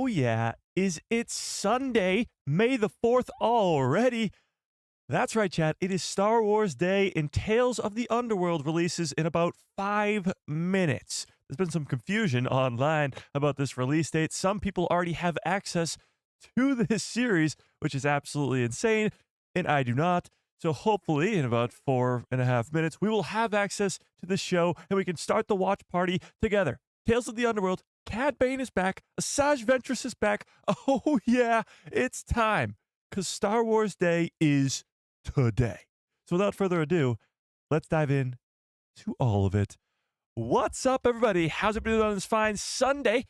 yeah, is it Sunday, May the 4th already? That's right, chat. It is Star Wars Day, and Tales of the Underworld releases in about 5 minutes. There's been some confusion online about this release date. Some people already have access to this series, which is absolutely insane, and I do not. So hopefully, in about 4.5 minutes, we will have access to the show, and we can start the watch party together. Tales of the Underworld, Cad Bane is back, Asajj Ventress is back. Oh yeah, it's time, because Star Wars Day is today. So without further ado, let's dive in to all of it. What's up, everybody? How's it been on this fine Sunday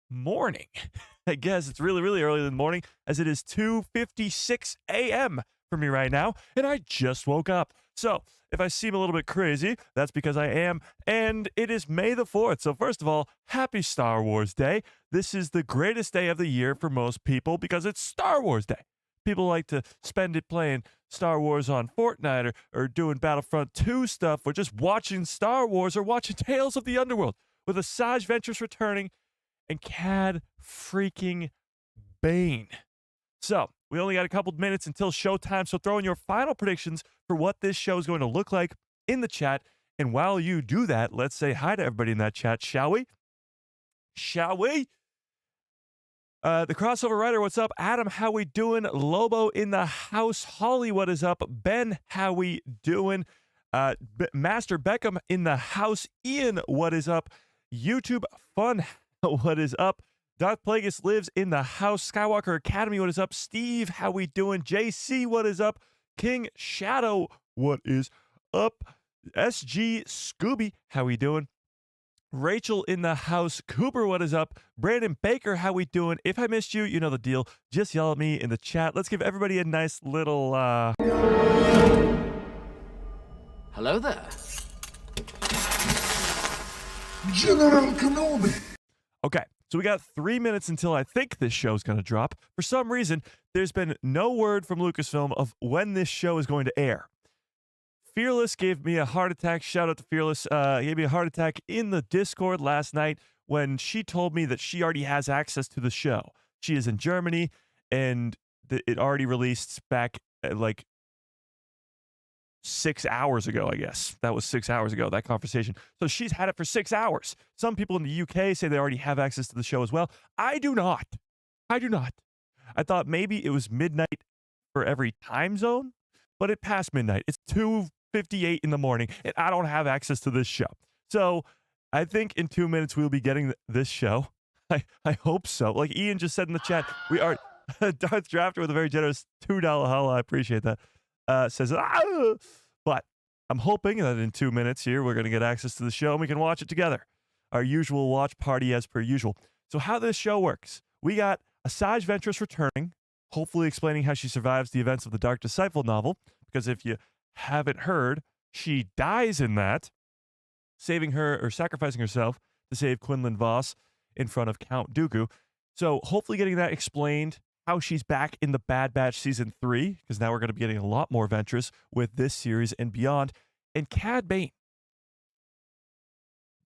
morning? I guess it's really, really early in the morning, as it is 2:56 a.m. for me right now, and I just woke up. So if I seem a little bit crazy, that's because I am, and it is May the 4th. So first of all, happy Star Wars Day. This is the greatest day of the year for most people because it's Star Wars Day. People like to spend it playing Star Wars on Fortnite or doing Battlefront 2 stuff, or just watching Star Wars or watching Tales of the Underworld with Asajj Ventress returning and Cad freaking Bane. So we only got a couple minutes until showtime, so throw in your final predictions for what this show is going to look like in the chat. And while you do that, let's say hi to everybody in that chat, shall we? Shall we? The crossover writer, what's up? Adam, how we doing? Lobo in the house. Holly, what is up? Ben, how we doing? Master Beckham in the house. Ian, what is up? YouTube Fun, what is up? Darth Plagueis lives in the house. Skywalker Academy, what is up? Steve, how we doing? JC, what is up? King Shadow, what is up? SG Scooby, how we doing? Rachel in the house. Cooper, what is up? Brandon Baker, how we doing? If I missed you, you know the deal. Just yell at me in the chat. Let's give everybody a nice little Hello there. General Kenobi. Okay, so we got 3 minutes until I think this show is going to drop. For some reason, there's been no word from Lucasfilm of when this show is going to air. Fearless gave me a heart attack. Shout out to Fearless. Gave me a heart attack in the Discord last night when she told me that she already has access to the show. She is in Germany, and it already released back at like 6 hours ago, I guess. That was 6 hours ago, that conversation. So she's had it for 6 hours. Some people in the UK say they already have access to the show as well. I do not. I do not. I thought maybe it was midnight for every time zone, but it passed midnight. It's 2:58 in the morning, and I don't have access to this show. So I think in 2 minutes we'll be getting this show. I hope so. Like Ian just said in the chat, we are Darth Drafter with a very generous $2 holla. I appreciate that. Says, but I'm hoping that in 2 minutes here, we're going to get access to the show and we can watch it together. Our usual watch party as per usual. So how this show works, we got Asajj Ventress returning, hopefully explaining how she survives the events of the Dark Disciple novel, because if you haven't heard, she dies in that, saving her or sacrificing herself to save Quinlan Voss in front of Count Dooku. So hopefully getting that explained, how she's back in the Bad Batch Season 3, because now we're going to be getting a lot more Ventress with this series and beyond. And Cad Bane.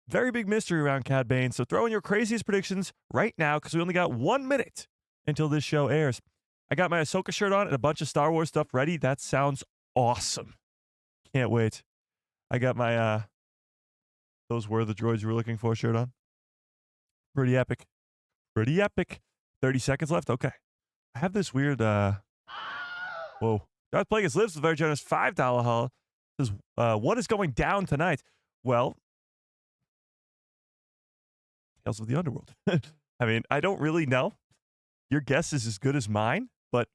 Very big mystery around Cad Bane, so throw in your craziest predictions right now, because we only got 1 minute until this show airs. I got my Ahsoka shirt on and a bunch of Star Wars stuff ready. That sounds awesome. Can't wait. I got my those were the droids you were looking for shirt on. Pretty epic. Pretty epic. 30 seconds left. Okay. I have this weird whoa. Darth Plagueis lives with a very generous $5 haul. Says, what is going down tonight? Well, Tales of the Underworld. I mean, I don't really know. Your guess is as good as mine, but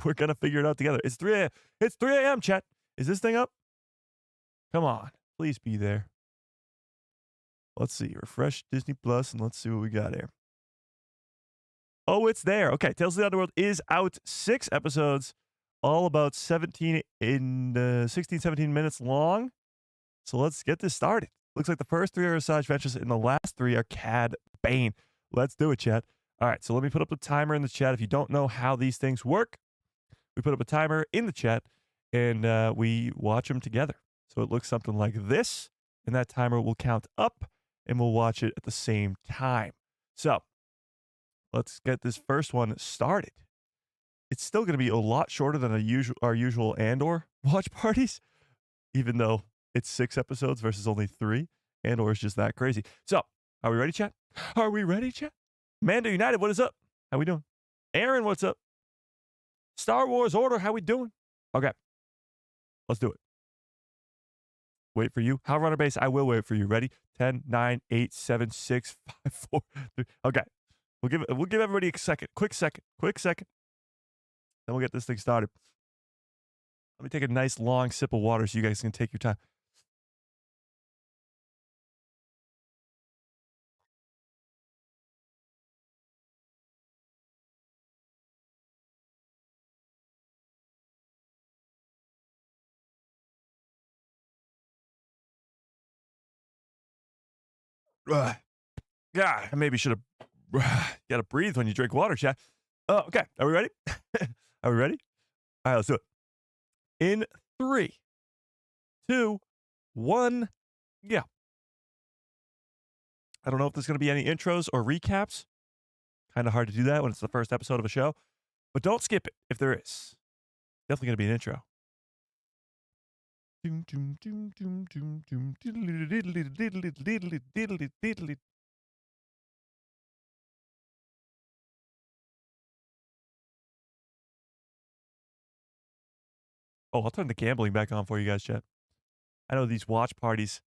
we're gonna figure it out together. It's 3 a.m. It's 3 a.m. Chat. Is this thing up? Come on, please be there. Let's see. Refresh Disney Plus and let's see what we got here. Oh, it's there. Okay, Tales of the Underworld is out. 6 episodes, all about 16, 17 minutes long. So let's get this started. Looks like the first 3 are Asajj Ventress and the last 3 are Cad Bane. Let's do it, chat. All right, so let me put up a timer in the chat. If you don't know how these things work, we put up a timer in the chat and we watch them together. So it looks something like this, and that timer will count up and we'll watch it at the same time. So let's get this first one started. It's still going to be a lot shorter than our usual Andor watch parties, even though it's 6 episodes versus only 3. Andor is just that crazy. So, are we ready, chat? Are we ready, chat? Mando United, what is up? How we doing? Aaron, what's up? Star Wars Order, how we doing? Okay, let's do it. Wait for you. How runner base? I will wait for you. Ready? 10, 9, 8, 7, 6, 5, 4, 3. Okay. We'll give everybody a second. Quick second. Then we'll get this thing started. Let me take a nice long sip of water so you guys can take your time. Yeah, I maybe should have got to breathe when you drink water, chat. Oh, okay. Are we ready? Are we ready? All right, let's do it. In 3, 2, 1, yeah. I don't know if there's going to be any intros or recaps. Kind of hard to do that when it's the first episode of a show, but don't skip it if there is. Definitely going to be an intro. Oh, I'll turn the gambling back on for you guys, chat. I know these watch parties.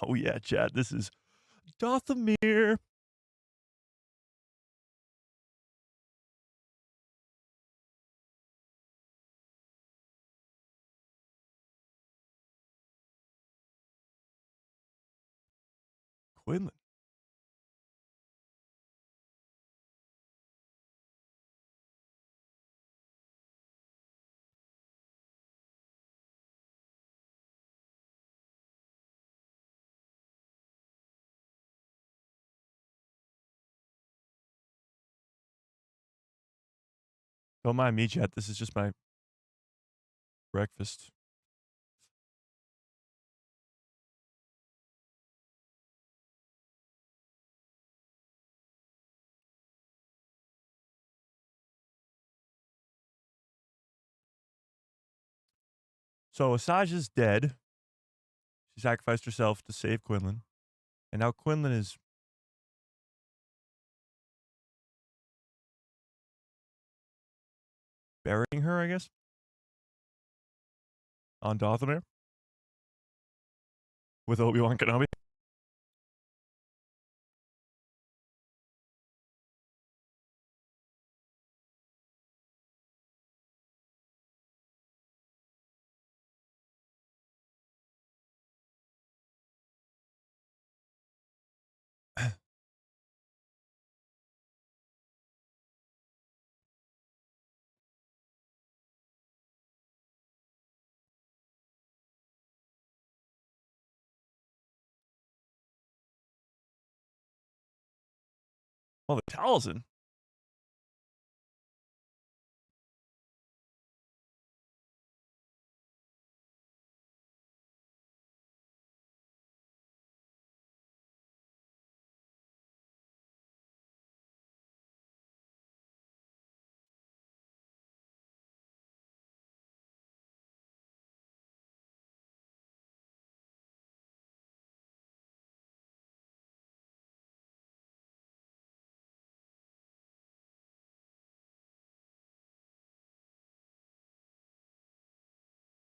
Oh, yeah, chat. This is Dothamir. Quinlan. Don't mind me, chat. This is just my breakfast. So Asajj is dead. She sacrificed herself to save Quinlan. And now Quinlan is burying her, I guess, on Dothamir with Obi-Wan Kenobi. Well, the Taliesin.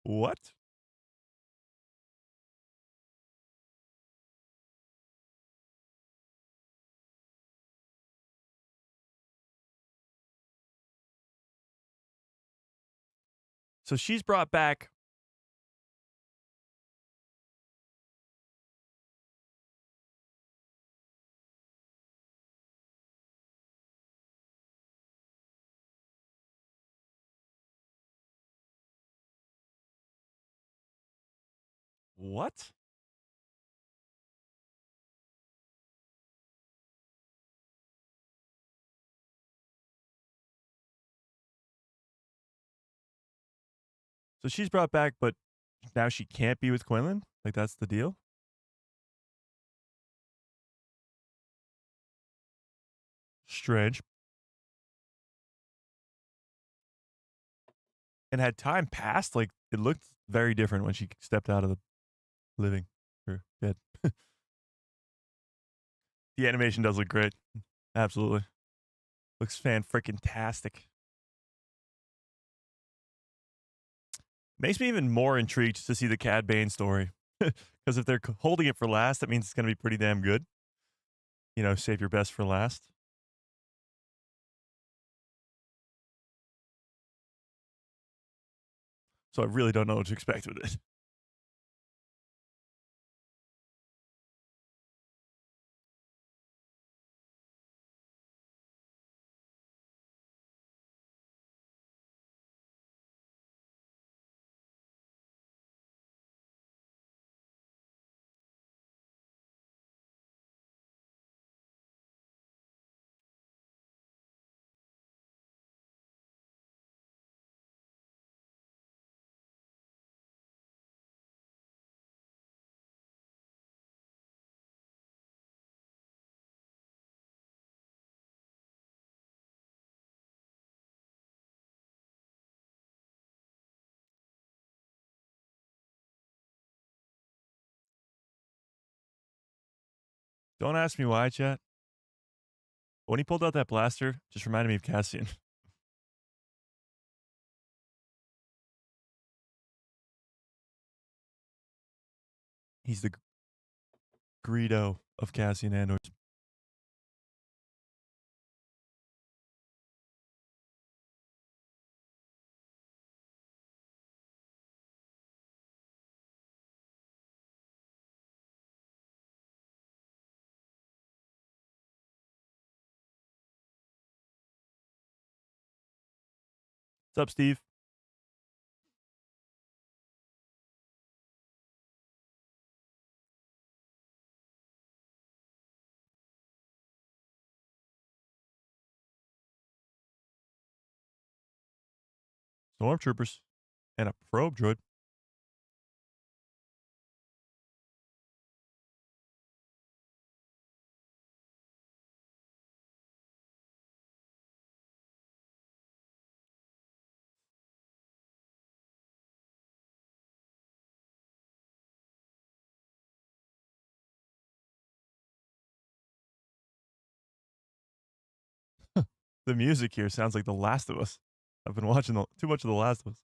What? So she's brought back. What? So she's brought back, but now she can't be with Quinlan? Like, that's the deal? Strange. And had time passed, like, it looked very different when she stepped out of the living or dead. The animation does look great. Absolutely. Looks fan-freaking-tastic. Makes me even more intrigued to see the Cad Bane story. Because if they're holding it for last, that means it's going to be pretty damn good. You know, save your best for last. So I really don't know what to expect with it. Don't ask me why, chat. When he pulled out that blaster, just reminded me of Cassian. He's the Greedo of Cassian Andors. What's up, Steve? Stormtroopers. And a probe droid. The music here sounds like The Last of Us. I've been watching too much of The Last of Us.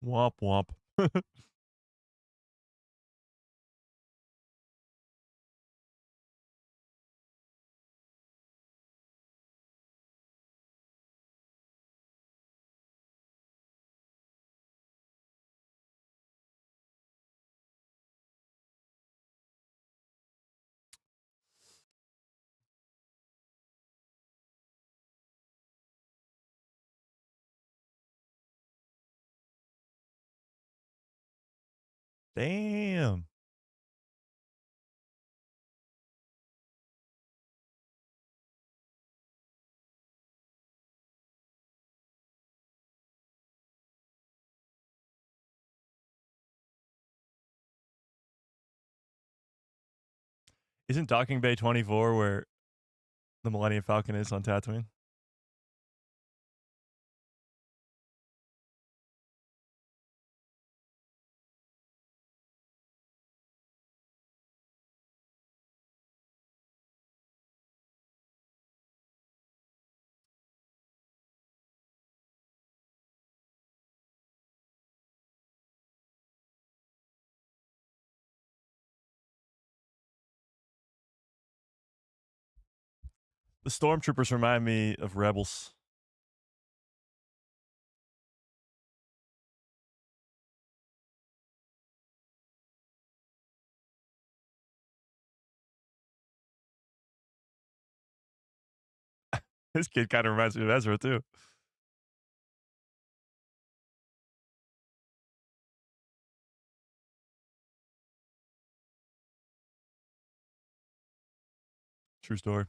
Womp womp. Damn. Isn't Docking Bay 24 where the Millennium Falcon is on Tatooine? The stormtroopers remind me of rebels. This kid kind of reminds me of Ezra, too. True story.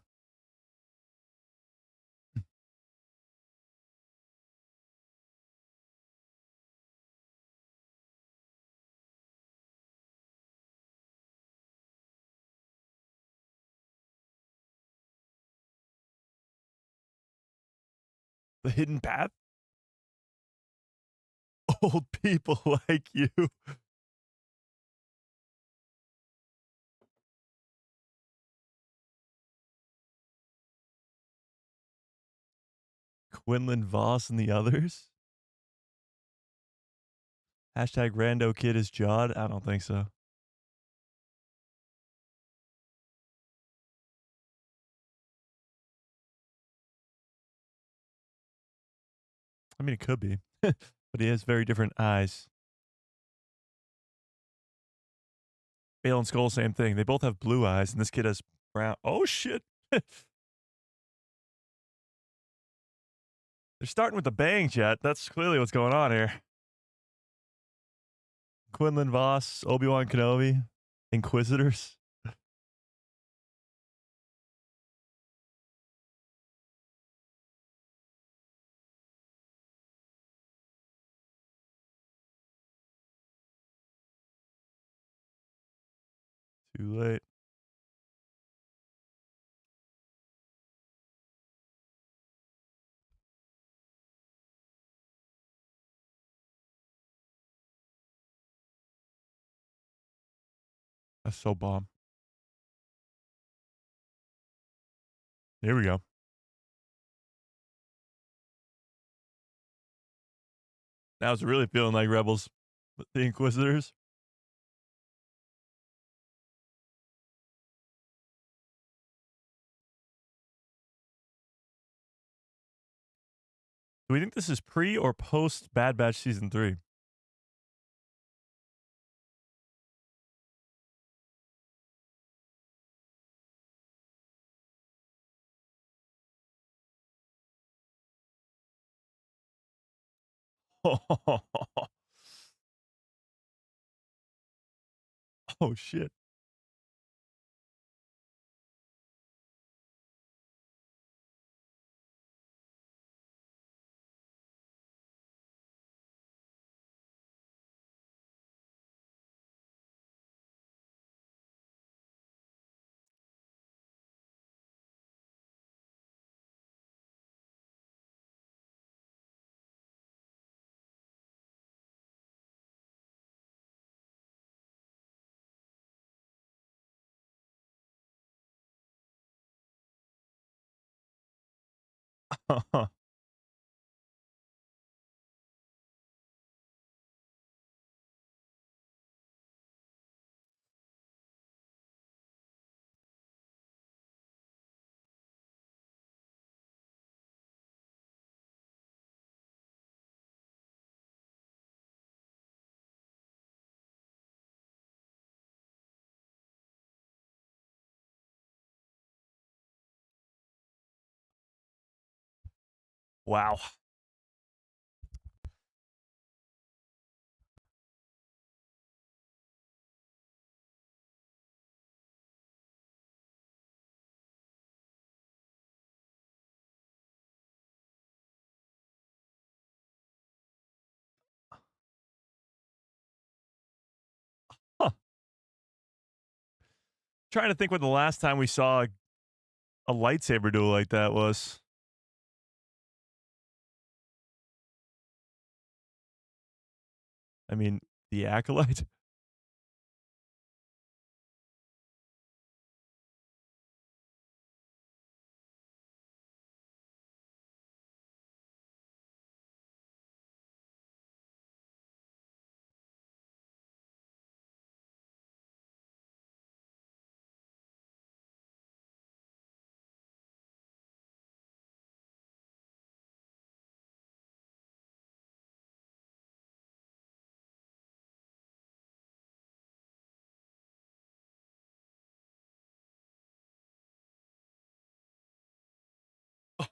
The hidden path? Old people like you. Quinlan Voss and the others? Hashtag rando kid is Jawed? I don't think so. I mean, it could be. But he has very different eyes. Bale and Skull, same thing. They both have blue eyes, and this kid has brown. Oh, shit. They're starting with the bang, chat. That's clearly what's going on here. Quinlan Voss, Obi-Wan Kenobi, Inquisitors. Too late. That's so bomb. Here we go. Now it's really feeling like Rebels. The Inquisitors. Do we think this is pre or post Bad Batch Season 3? Oh, shit. Wow. Huh. Trying to think when the last time we saw a lightsaber duel like that was. I mean, the Acolyte.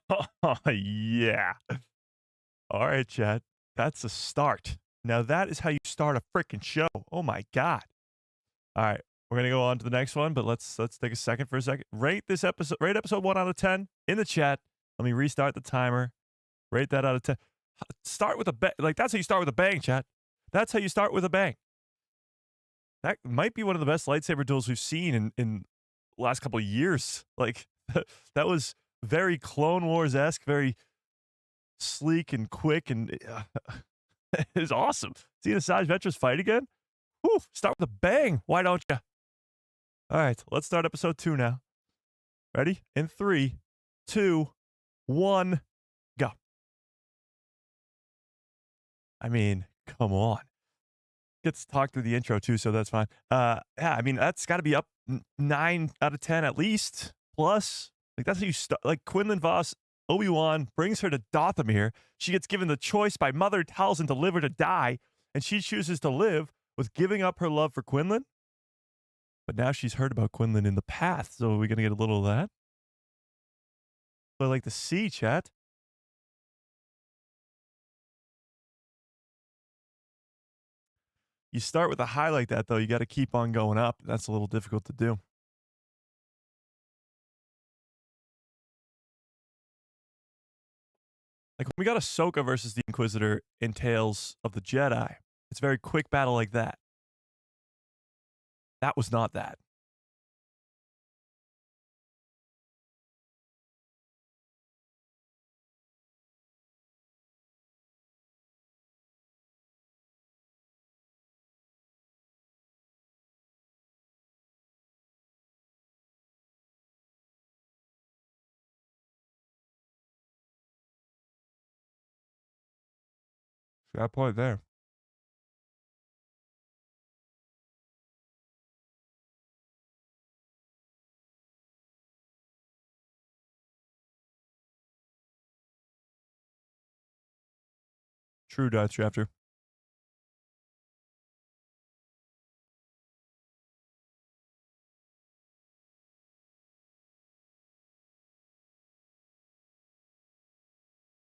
Oh, yeah. All right, chat. That's a start. Now that is how you start a freaking show. Oh my god. All right, we're gonna go on to the next one, but let's take a second for a second. Rate this episode. Rate episode 1 out of 10 in the chat. Let me restart the timer. Rate that out of 10. Start with a bang. Like that's how you start with a bang, chat. That's how you start with a bang. That might be one of the best lightsaber duels we've seen in the last couple of years. Like that was very Clone Wars esque, very sleek and quick, and it was awesome. Seeing Asajj Ventress fight again. Whew, start with a bang. Why don't you? All right, let's start episode 2 now. Ready? In 3, 2, 1, go. I mean, come on. Gets to talk through the intro too, so that's fine. Yeah, I mean, that's got to be up 9 out of 10 at least. Plus, like that's how you start. Like Quinlan Voss, Obi-Wan brings her to Dothamir. She gets given the choice by Mother Talzin to live or to die, and she chooses to live with giving up her love for Quinlan. But now she's heard about Quinlan in the past, so are we gonna get a little of that? But I like to see, chat. You start with a high like that, though. You got to keep on going up. That's a little difficult to do. Like when we got Ahsoka versus the Inquisitor in Tales of the Jedi, it's a very quick battle like that. That was not that. That point there. True Death Chapter.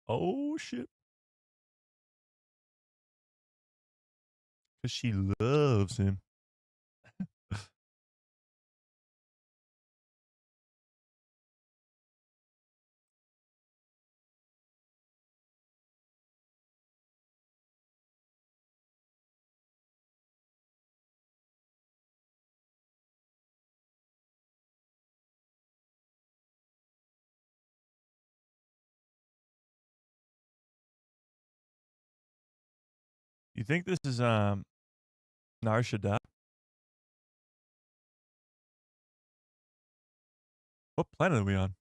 Oh, shit. Because she loves him. You think this is Nar Shaddaa? What planet are we on?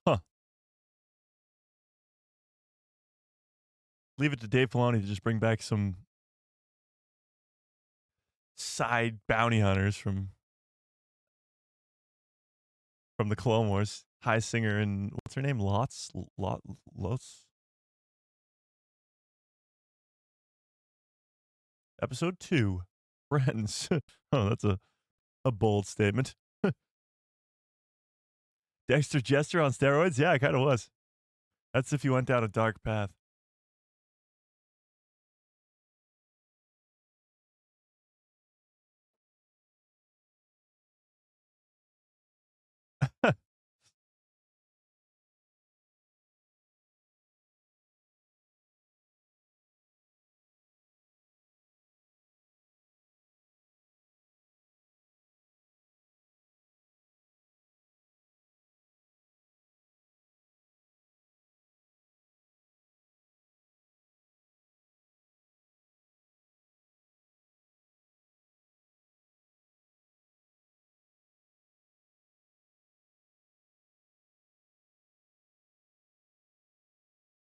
Huh. Leave it to Dave Filoni to just bring back some side bounty hunters from the Clone Wars. High Singer and what's her name? Lots. Episode 2. Friends. Oh, that's a bold statement. Dexter Jester on steroids? Yeah, it kind of was. That's if you went down a dark path.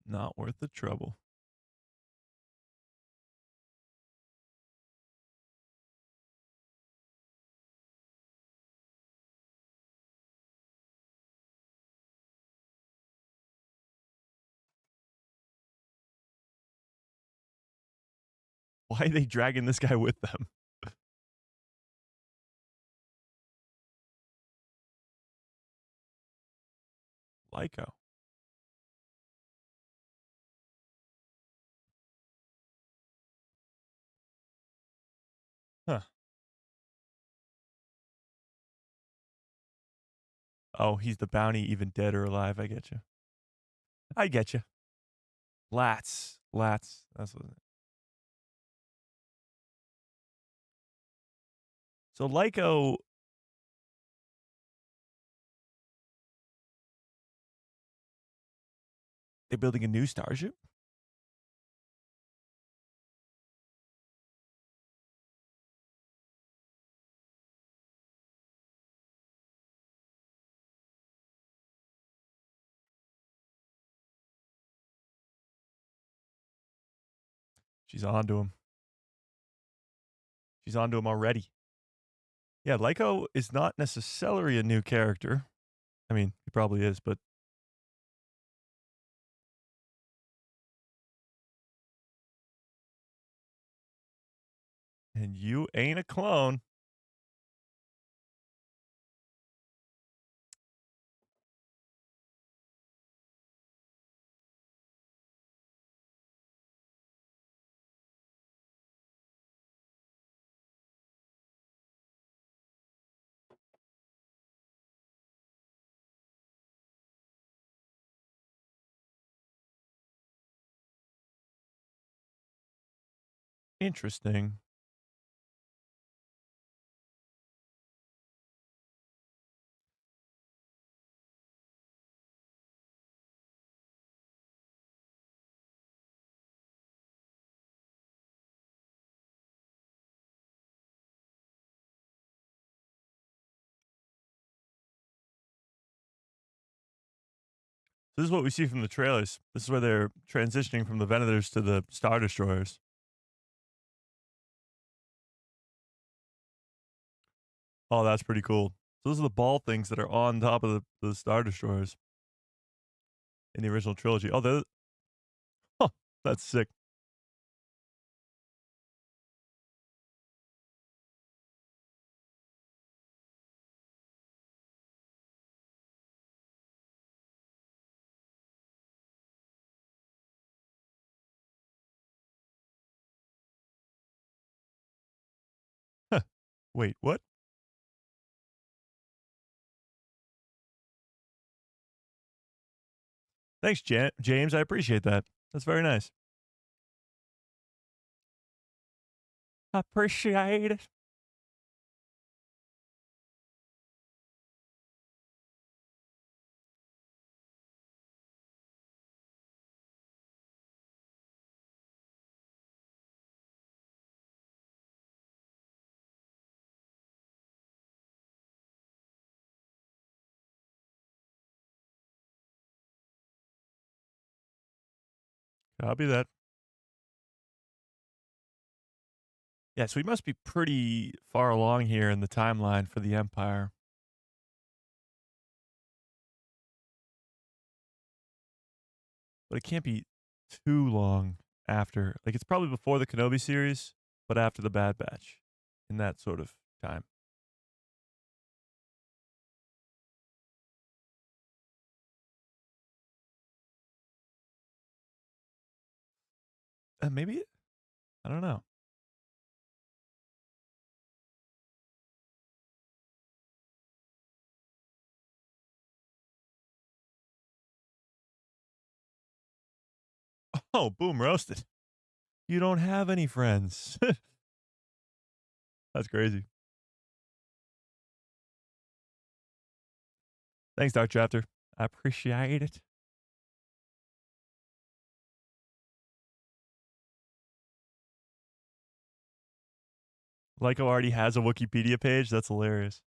Not worth the trouble. Why are they dragging this guy with them? Lyco. Huh. Oh, he's the bounty, even dead or alive. I get you. I get you. Lats. Lats. That's what. So Lyco. They're building a new starship? She's on to him. She's on to him already. Yeah, Lyco is not necessarily a new character. I mean, he probably is, but and you ain't a clone. Interesting. This is what we see from the trailers. This is where they're transitioning from the Venators to the Star Destroyers. Oh, that's pretty cool. So those are the ball things that are on top of the Star Destroyers in the original trilogy. Oh, huh, that's sick. Huh. Wait, what? Thanks, James. I appreciate that. That's very nice. Appreciate it. Copy that. Yeah, so we must be pretty far along here in the timeline for the Empire. But it can't be too long after. Like, it's probably before the Kenobi series, but after the Bad Batch in that sort of time. Maybe, I don't know. Oh, boom, roasted. You don't have any friends. That's crazy. Thanks, Dark Chapter. I appreciate it. Lyco already has a Wikipedia page. That's hilarious.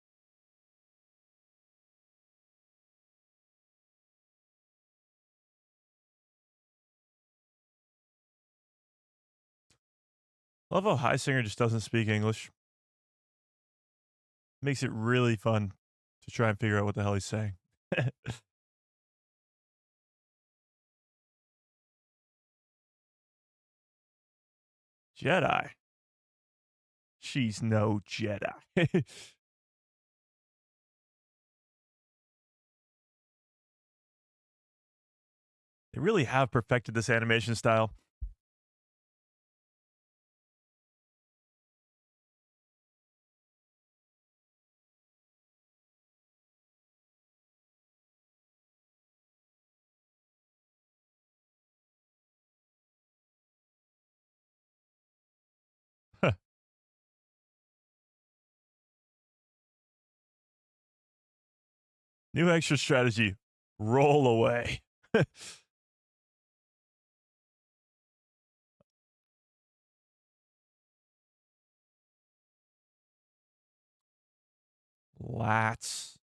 Love how High Singer just doesn't speak English. Makes it really fun to try and figure out what the hell he's saying. Jedi. She's no Jedi. They really have perfected this animation style. New extra strategy. Roll away. Lats.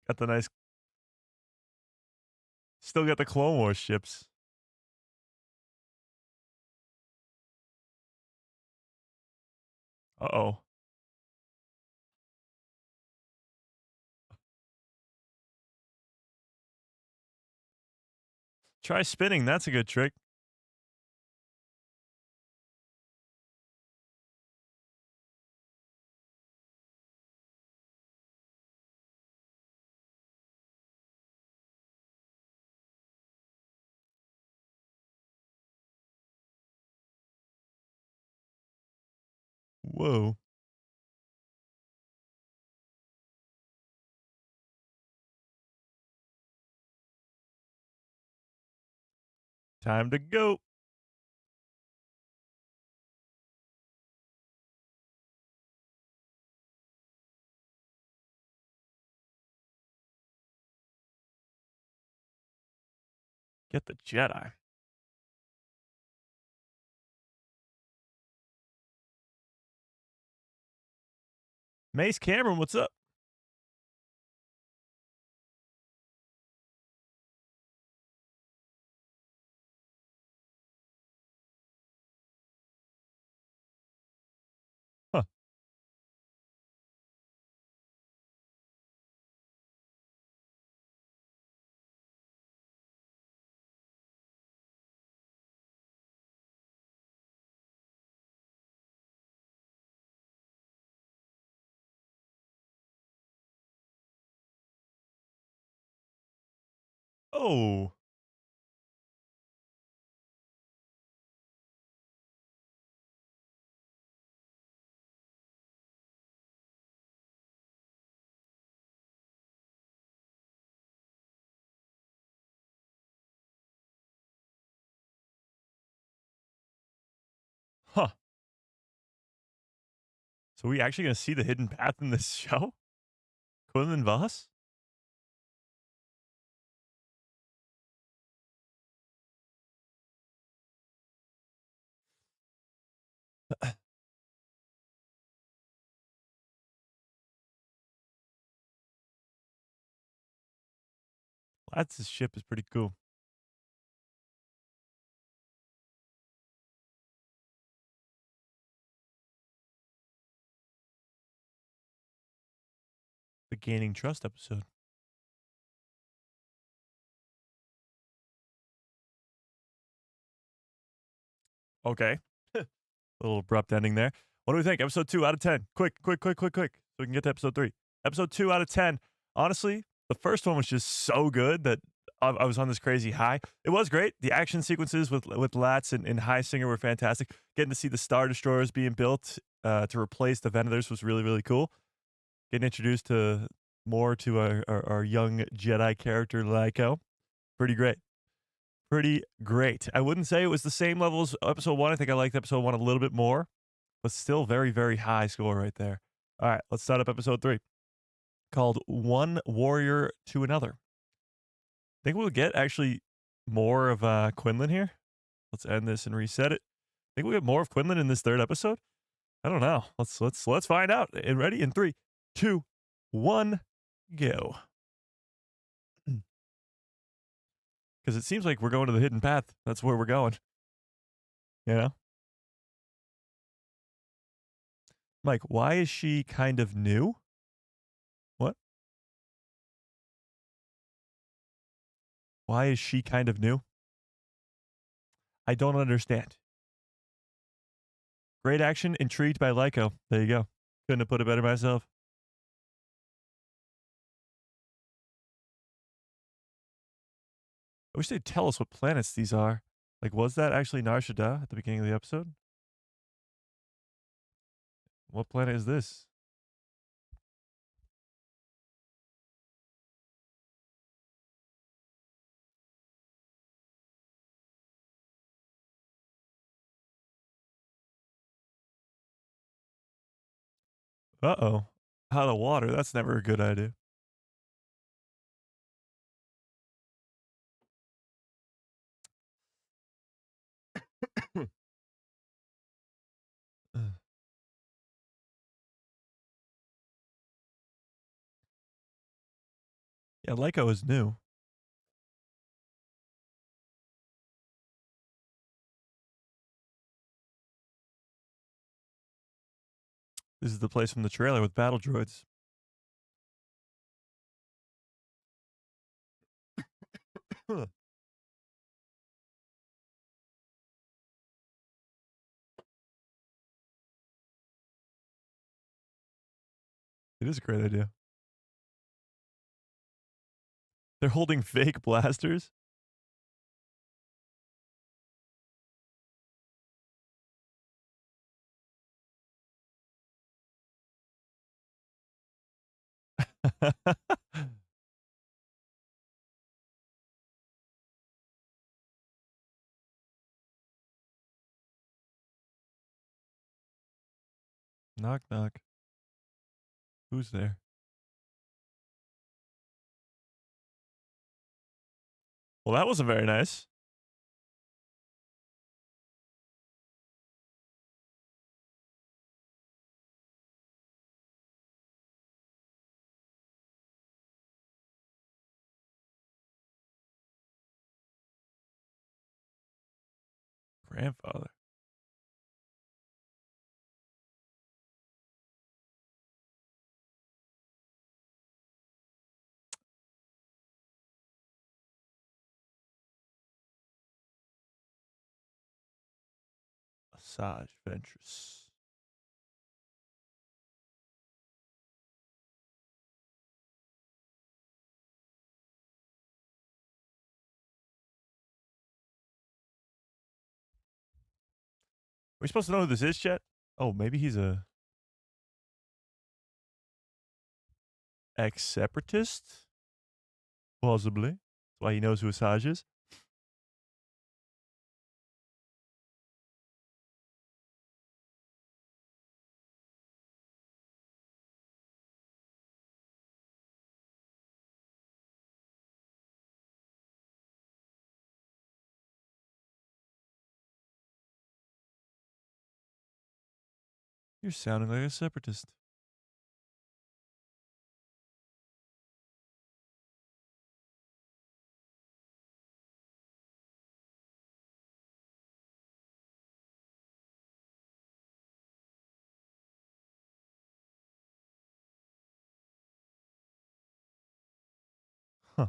Got the nice. Still got the Clone Wars ships. Uh-oh. Try spinning. That's a good trick. Whoa. Time to go. Get the Jedi. Mace Cameron, what's up? Huh. Oh. Huh. So we actually gonna see the hidden path in this show? Quinlan Voss? That's his ship is pretty cool. The Gaining Trust episode. Okay. A little abrupt ending there. What do we think? Episode 2 out of 10. Quick. So we can get to episode 3. Episode 2 out of 10. Honestly, the first one was just so good that I was on this crazy high. It was great. The action sequences with Lats and High Singer were fantastic. Getting to see the Star Destroyers being built to replace the Ventress was really, really cool. Getting introduced to more to our young Jedi character, Lyko. Pretty great. Pretty great. I wouldn't say it was the same level as episode 1. I think I liked episode 1 a little bit more, but still very, very high score right there. All right, let's start up episode 3 called One Warrior to Another. Think we'll get actually more of Quinlan here. Let's end this and reset it. Think we'll get more of Quinlan in this third episode. I don't know. Let's find out. And ready in 3, 2, 1, go. Because it seems like we're going to the hidden path. That's where we're going. You know? Mike, why is she kind of new? What? Why is she kind of new? I don't understand. Great action, intrigued by Lyco. There you go. Couldn't have put it better myself. I wish they'd tell us what planets these are. Like, was that actually Nar Shaddaa at the beginning of the episode? What planet is this? Uh-oh. Out of water. That's never a good idea. Yeah, Lyco is new. This is the place from the trailer with battle droids. It is a great idea. They're holding fake blasters. Knock, knock. Who's there? Well, that wasn't very nice. Grandfather. Asajj, Ventress. Are we supposed to know who this is, Chet? Oh, maybe he's a ex-separatist? Possibly. That's why he knows who Asajj is. You're sounding like a separatist. Huh.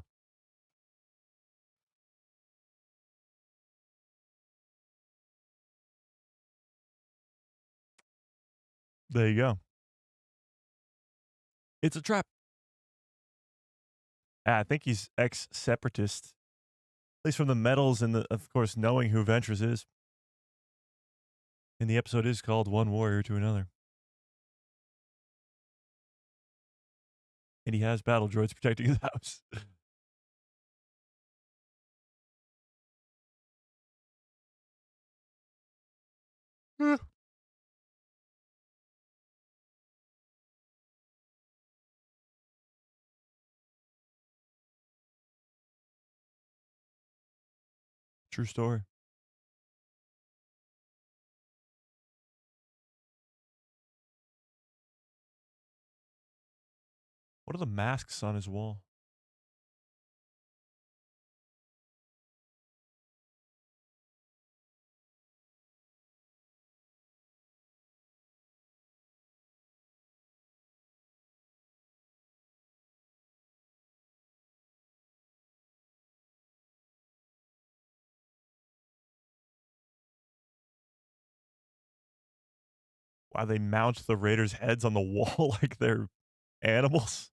There you go. It's a trap. I think he's ex-separatist. At least from the medals and, of course, knowing who Ventress is. And the episode is called One Warrior to Another. And he has battle droids protecting his house. True story. What are the masks on his wall? Wow, they mount the Raiders' heads on the wall like they're animals.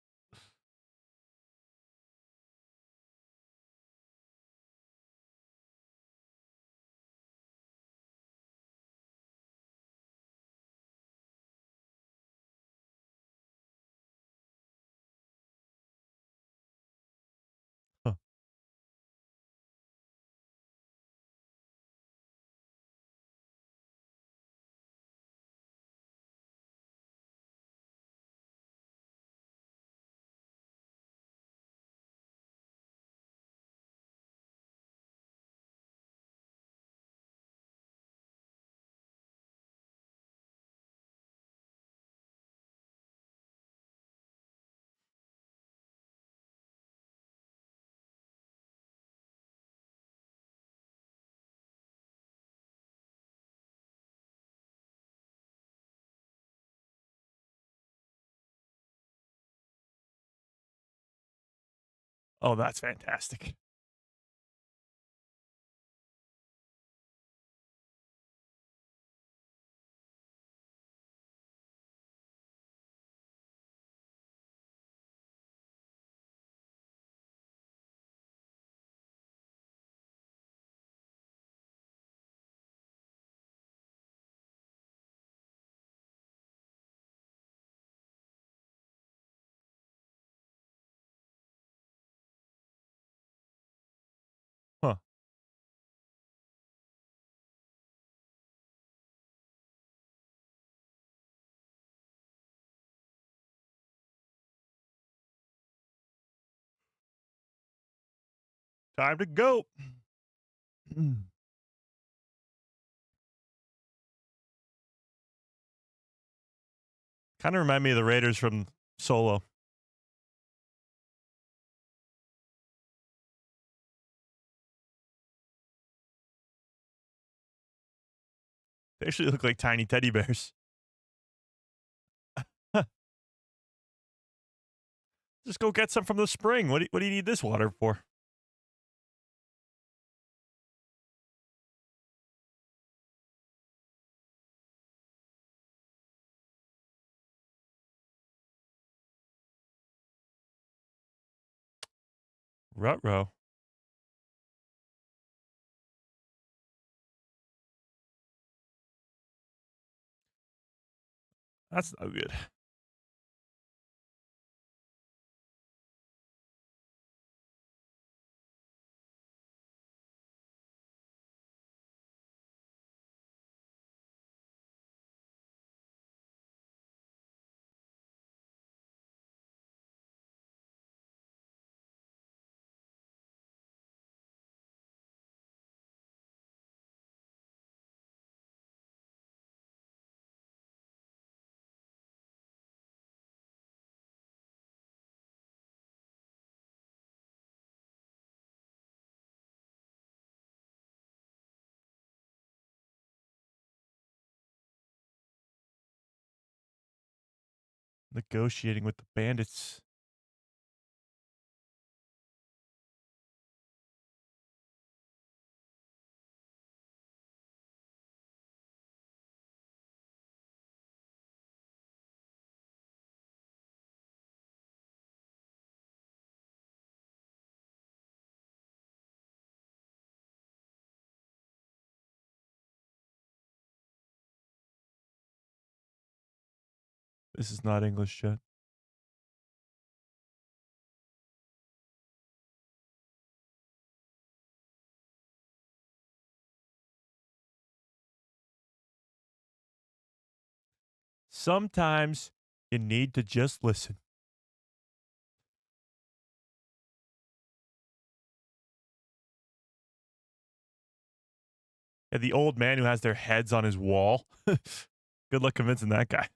Huh. Oh, that's fantastic. Huh. Time to go. Kind of remind me of the Raiders from Solo. They actually look like tiny teddy bears. Just go get some from the spring. What do you need this water for? Ruh-roh. That's no good. Negotiating with the bandits. This is not English yet. Sometimes you need to just listen. Yeah, the old man who has their heads on his wall. Good luck convincing that guy.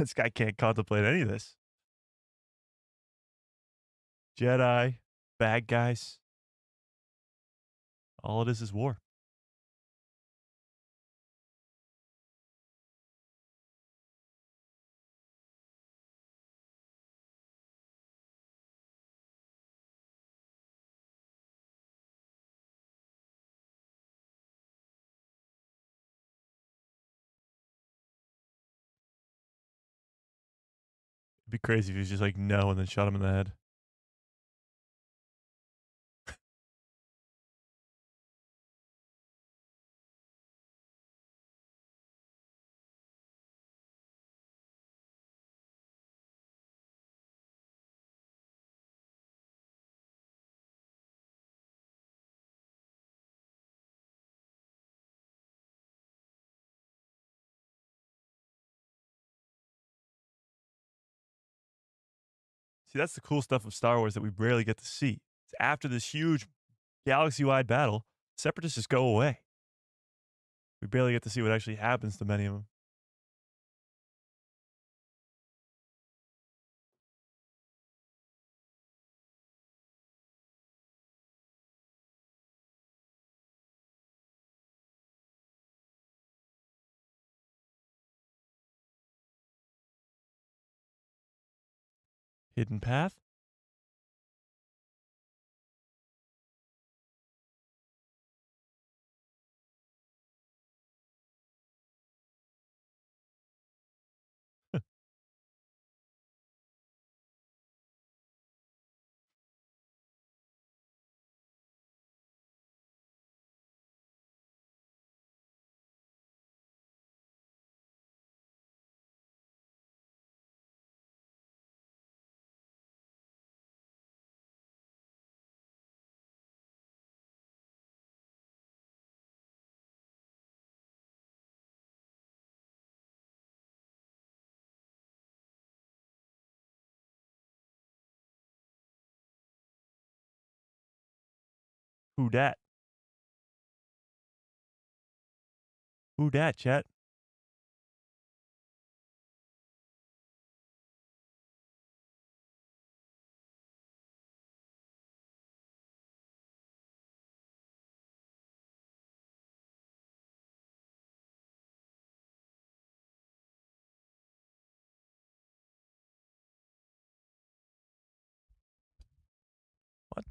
This guy can't contemplate any of this. Jedi, bad guys. All it is war. It'd be crazy if he was just like, no, and then shot him in the head. See, that's the cool stuff of Star Wars that we rarely get to see. It's after this huge galaxy-wide battle, Separatists just go away. We barely get to see what actually happens to many of them. Hidden path? Who dat? Who dat, chat? What?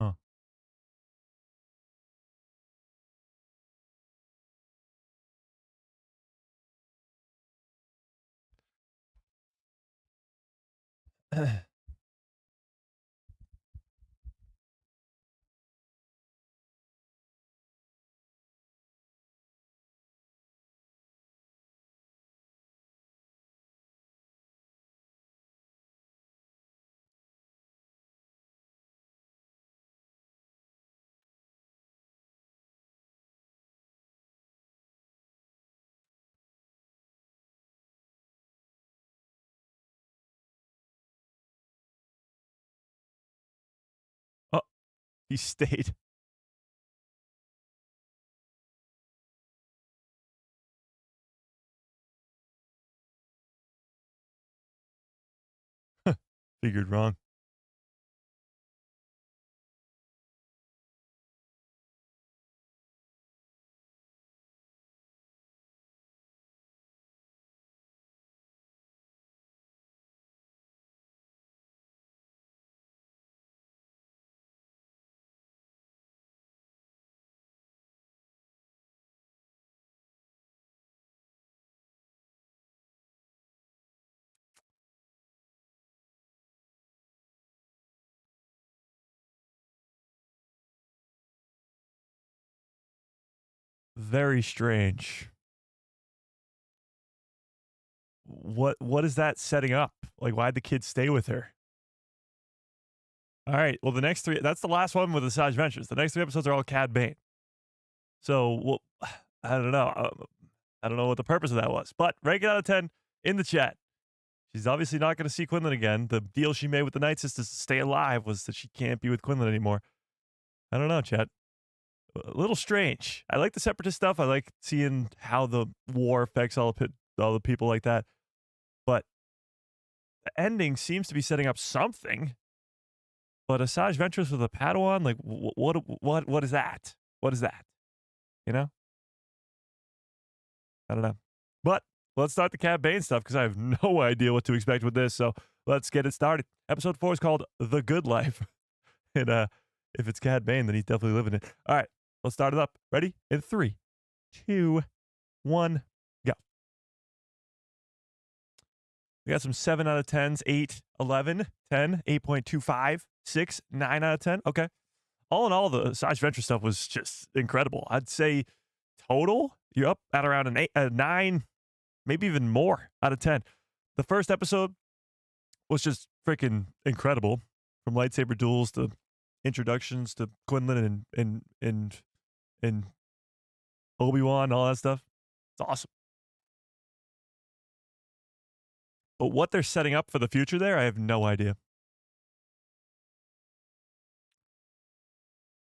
Huh. Oh, he stayed. Figured wrong. Very strange. What is that setting up? Like, why'd the kid stay with her? All right. Well, the next three, that's the last one with Asajj Ventress. The next three episodes are all Cad Bane. So, well, I don't know. I don't know what the purpose of that was, but rank it out of 10 in the chat. She's obviously not going to see Quinlan again. The deal she made with the Night Sisters to stay alive was that she can't be with Quinlan anymore. I don't know, chat. A little strange. I like the separatist stuff. I like seeing how the war affects all the people like that. But the ending seems to be setting up something. But Asajj Ventress with a Padawan, like what is that? What is that? You know? I don't know. But let's start the Cad Bane stuff because I have no idea what to expect with this. So let's get it started. Episode 4 is called The Good Life. And if it's Cad Bane, then he's definitely living it. All right, let's start it up. Ready? In 3, 2, 1, go. We got some 7 out of 10s, 8, 11, 10, 8.25, 6, 9 out of 10. Okay. All in all, the Asajj Ventress stuff was just incredible. I'd say total, you're up at around an 8, a 9, maybe even more out of 10. The first episode was just freaking incredible. From lightsaber duels to introductions to Quinlan and Obi-Wan, all that stuff. It's awesome. But what they're setting up for the future there, I have no idea.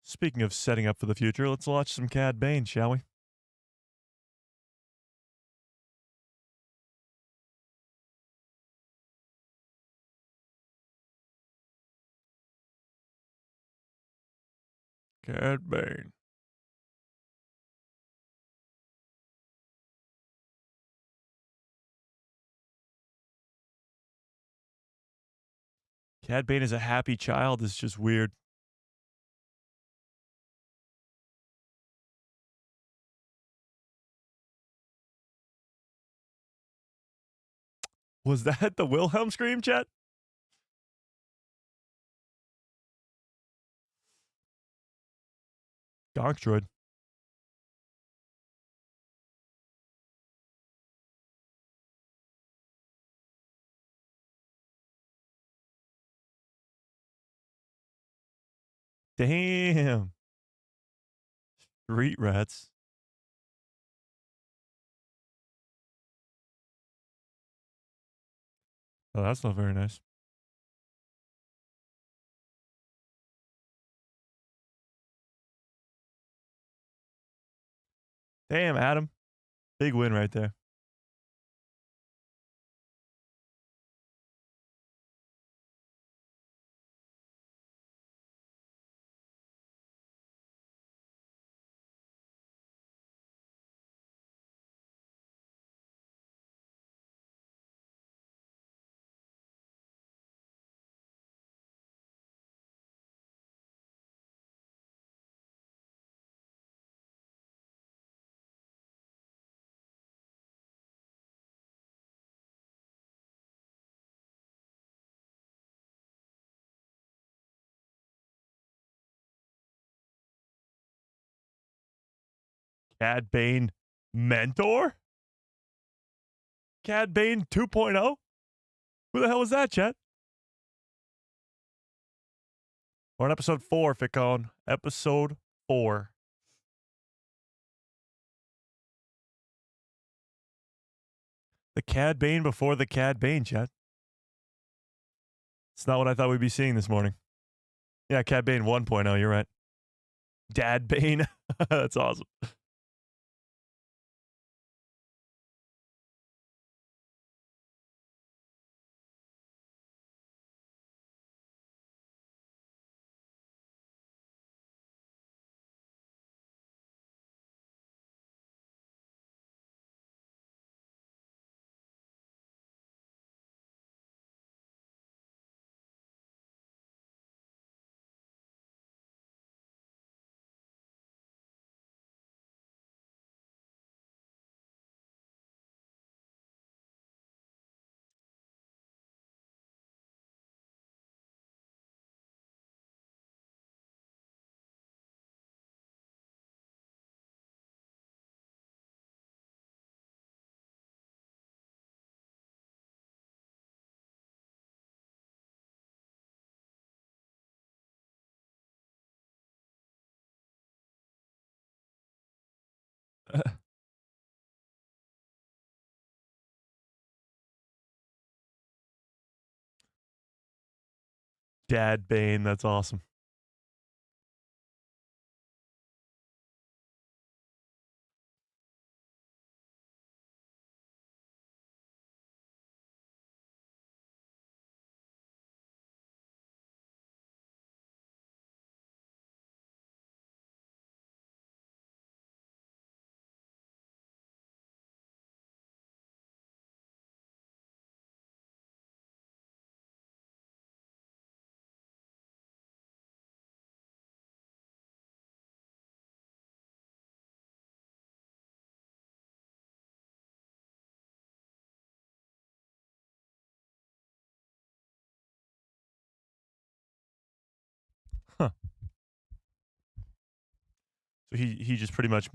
Speaking of setting up for the future, let's watch some Cad Bane, shall we? Cad Bane. Cad Bane is a happy child is just weird. Was that the Wilhelm scream, chat? Gonk droid. Damn. Street rats. Oh, that's not very nice. Damn, Adam. Big win right there. Cad Bane mentor? Cad Bane 2.0? Who the hell was that, chat? We're on episode 4, Ficon. Episode 4. The Cad Bane before the Cad Bane, chat. It's not what I thought we'd be seeing this morning. Yeah, Cad Bane 1.0, you're right. Dad Bane. That's awesome. Dad Bane. That's awesome. Huh. So he just pretty much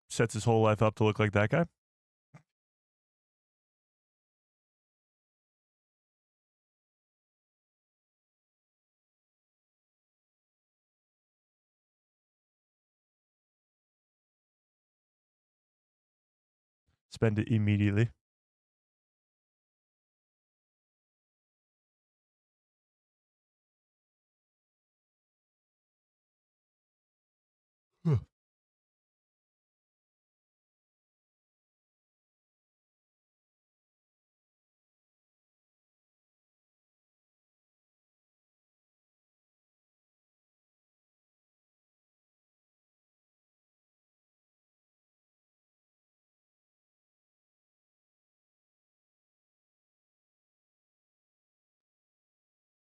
sets his whole life up to look like that guy? Spend it immediately. Huh.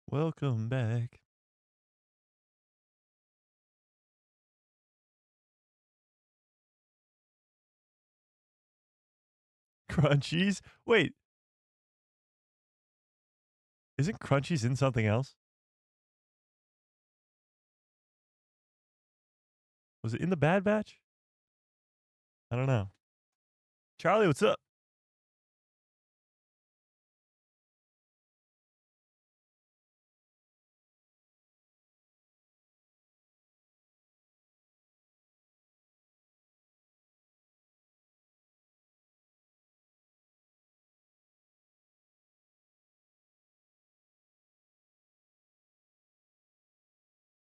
Welcome back. Crunchies? Wait, isn't Crunchies in something else? Was it in the Bad Batch? I don't know. Charlie, what's up?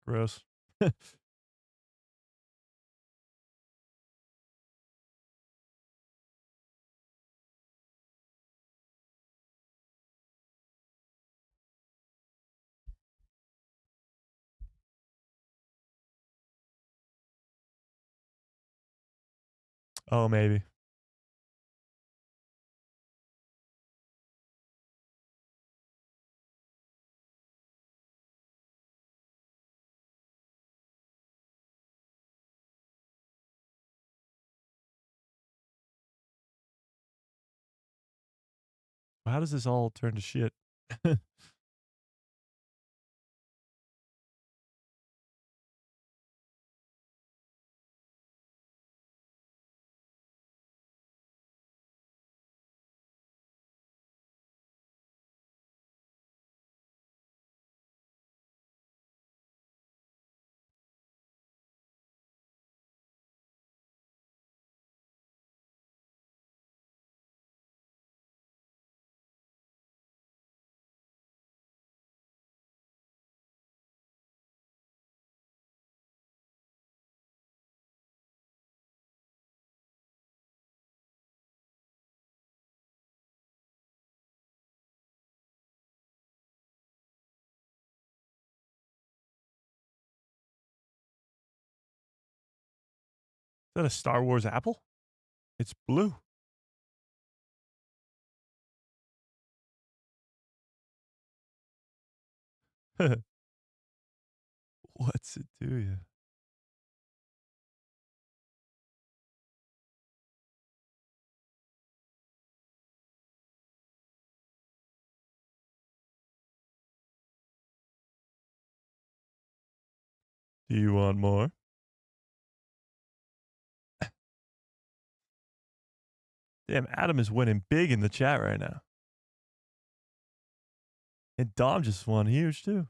Gross. Oh, maybe. How does this all turn to shit? Is that a Star Wars apple? It's blue. What's it do you? Do you want more? Damn, Adam is winning big in the chat right now. And Dom just won huge too.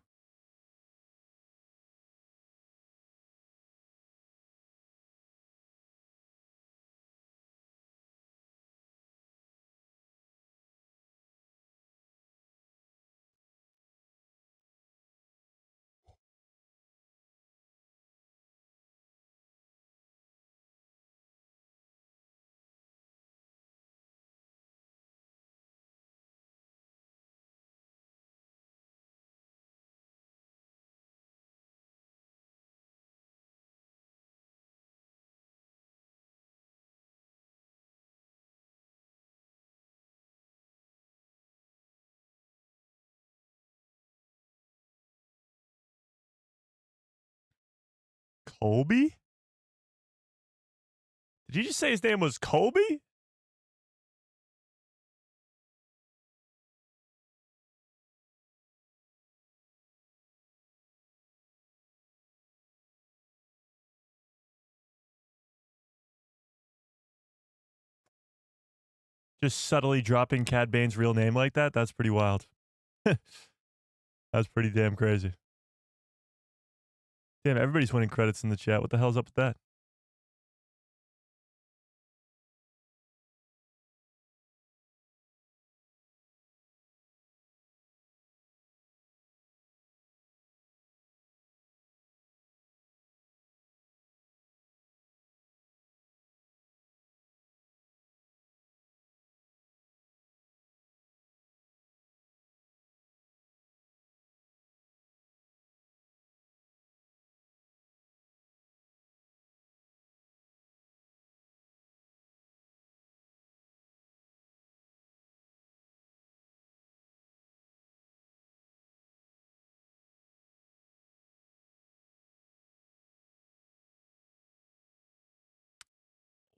Colby? Did you just say his name was Colby? Just subtly dropping Cad Bane's real name like that? That's pretty wild. That's pretty damn crazy. Damn, everybody's winning credits in the chat. What the hell's up with that?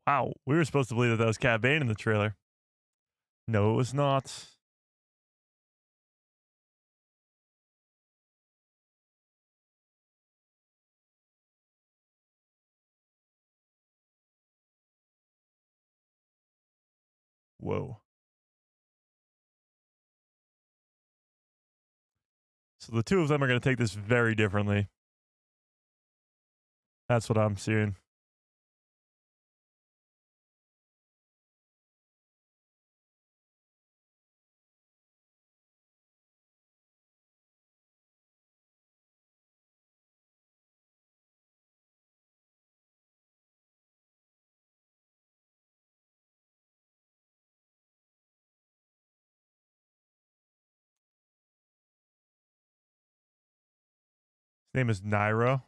Wow, we were supposed to believe that that was Cad Bane in the trailer. No, it was not. Whoa. So the two of them are going to take this very differently. That's what I'm seeing. His name is Nairo.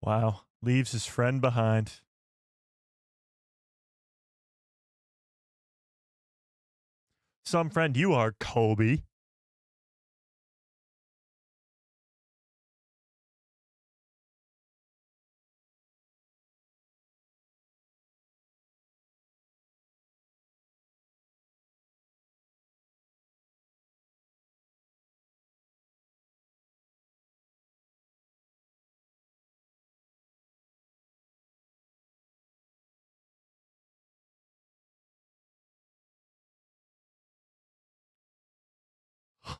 Wow. Leaves his friend behind. Some friend you are, Colby.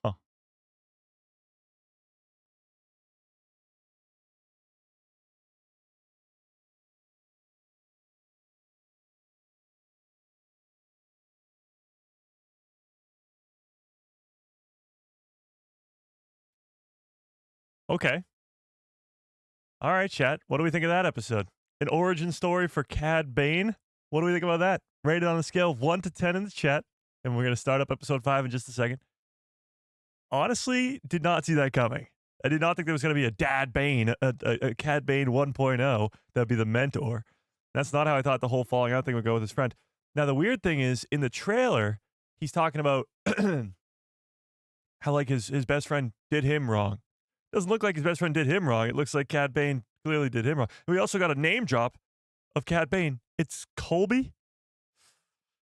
Huh. Okay. All right, chat. What do we think of that episode? An origin story for Cad Bane? What do we think about that? Rate it on a scale of 1 to 10 in the chat. And we're going to start up episode 5 in just a second. Honestly, did not see that coming. I did not think there was going to be a Dad Bane, a Cad Bane 1.0 that would be the mentor. That's not how I thought the whole falling out thing would go with his friend. Now, the weird thing is, in the trailer, he's talking about how, like, his best friend did him wrong. Doesn't look like his best friend did him wrong. It looks like Cad Bane clearly did him wrong. And we also got a name drop of Cad Bane. It's Colby.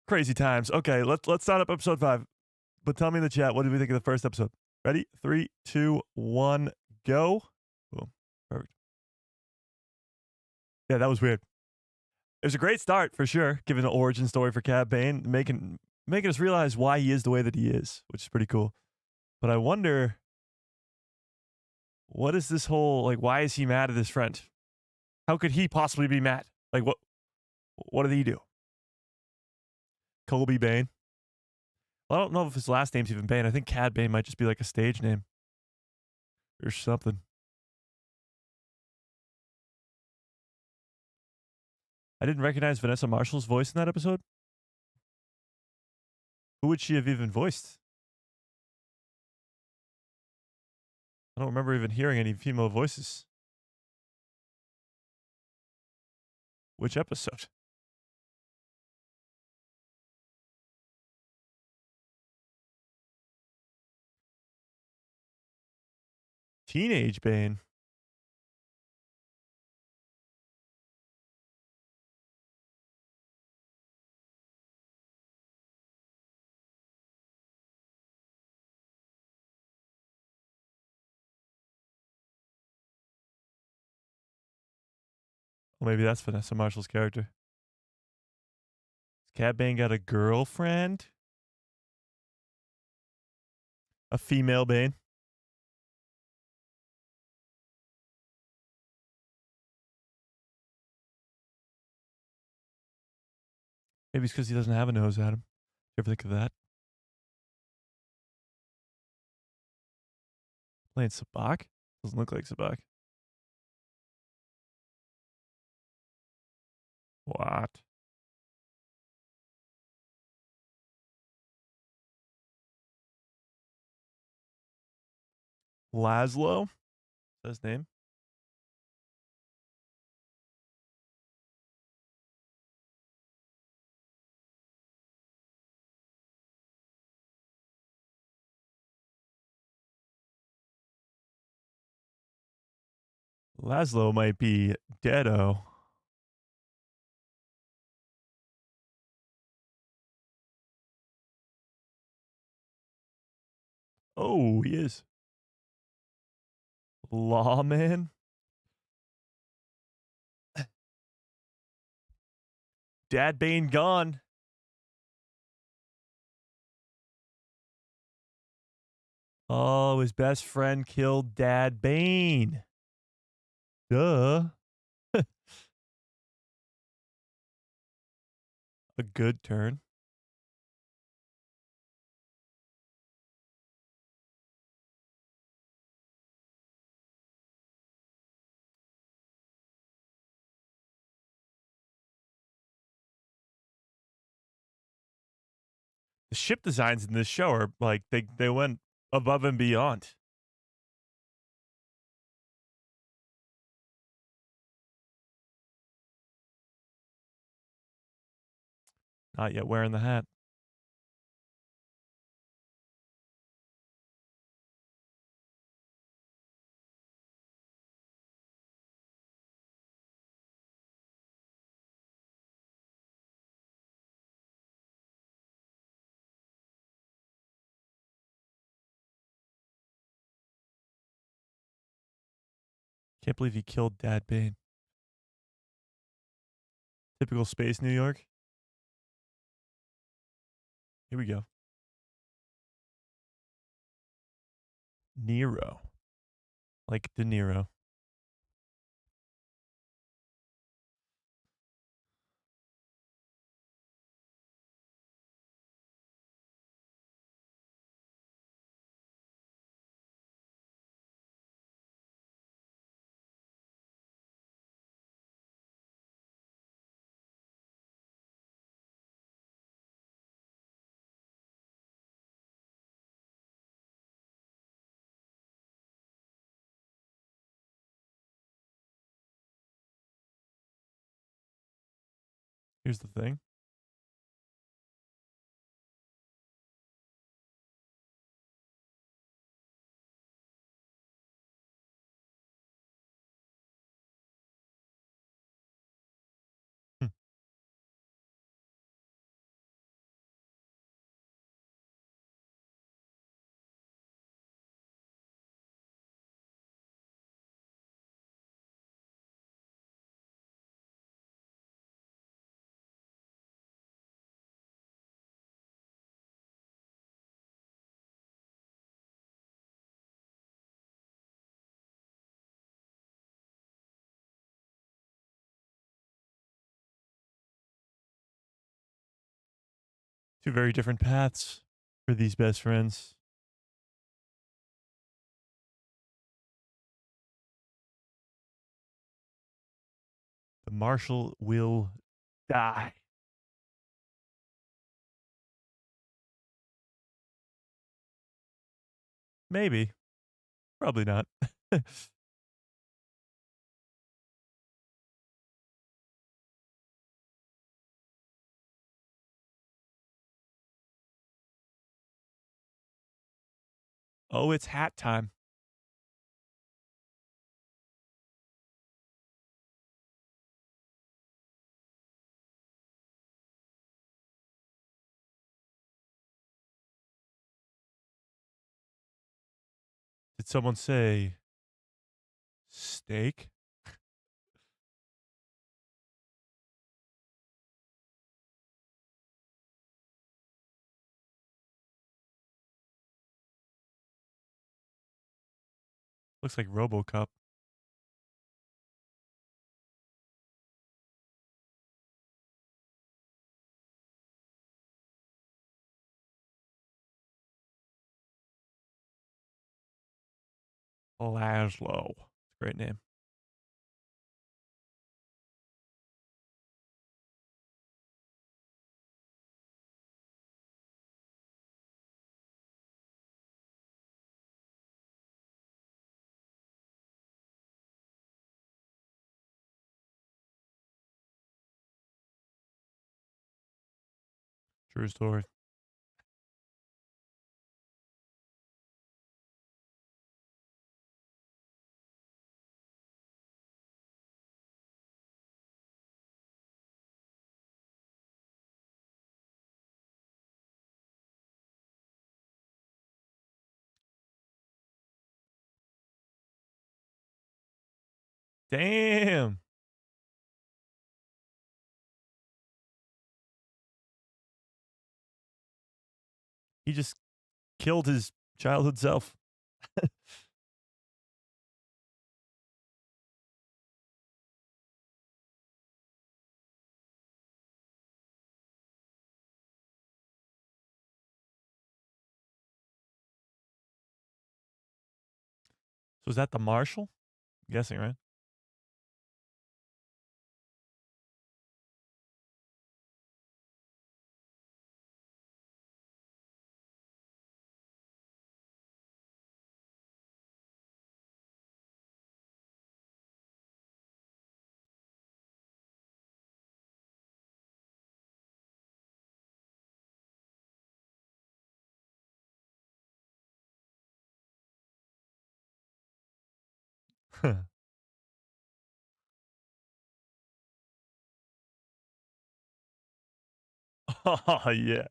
Crazy times. Okay, let's start up episode 5. But tell me in the chat, what did we think of the first episode? Ready? 3, 2, 1, go. Boom. Perfect. Yeah, that was weird. It was a great start for sure, giving an origin story for Cad Bane, making us realize why he is the way that he is, which is pretty cool. But I wonder, what is this whole, like, why is he mad at his friend? How could he possibly be mad? Like, what did he do? Colby Bane? Well, I don't know if his last name's even Bane. I think Cad Bane might just be like a stage name or something. I didn't recognize Vanessa Marshall's voice in that episode. Who would she have even voiced? I don't remember even hearing any female voices. Which episode? Teenage Bane. Well, maybe that's Vanessa Marshall's character. Cat Bane got a girlfriend? A female Bane? Maybe it's because he doesn't have a nose, Adam. You ever think of that? Playing Sabak? Doesn't look like Sabak. What? Laszlo? Is that his name? Laszlo might be Deado. Oh, he is. Lawman? Dad Bane gone. Oh, his best friend killed Dad Bane. Duh. A good turn. The ship designs in this show are like they went above and beyond. Not yet wearing the hat. Can't believe he killed Dad Bane. Typical space New York. Here we go. Nero. Like De Niro. Here's the thing. Hmm. Two very different paths for these best friends. The Marshal will die. Maybe. Probably not. Oh, it's hat time. Did someone say steak? Looks like RoboCop. Laszlo. Great name. True story. Damn. He just killed his childhood self. So is that the marshal? I'm guessing, right? Oh, yeah.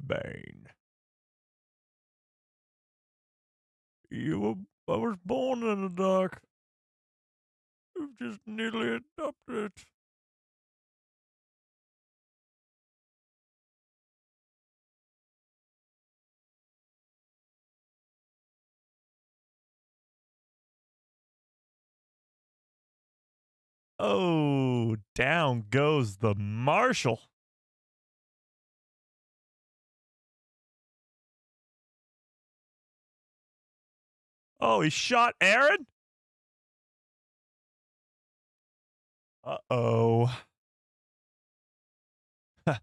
Bane. I was born in the dark. You've just nearly adopted it. Oh, down goes the marshal. Oh, he shot Aaron? Uh-oh.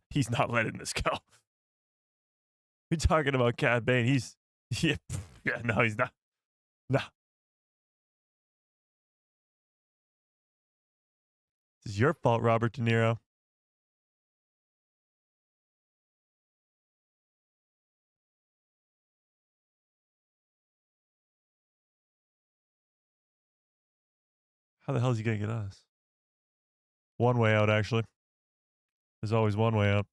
He's not letting this go. You're talking about Cad Bane. He's... Yeah, no, he's not. No. This is your fault, Robert De Niro. How the hell is he going to get us? One way out, actually. There's always one way out.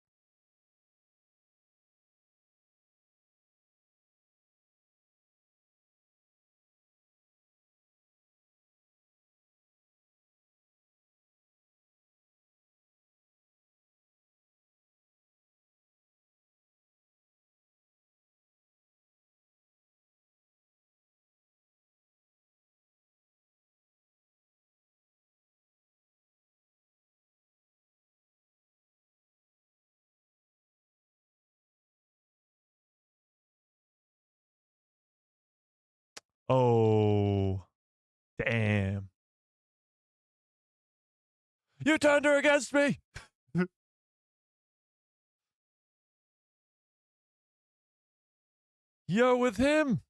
Oh, damn. You turned her against me. You're with him.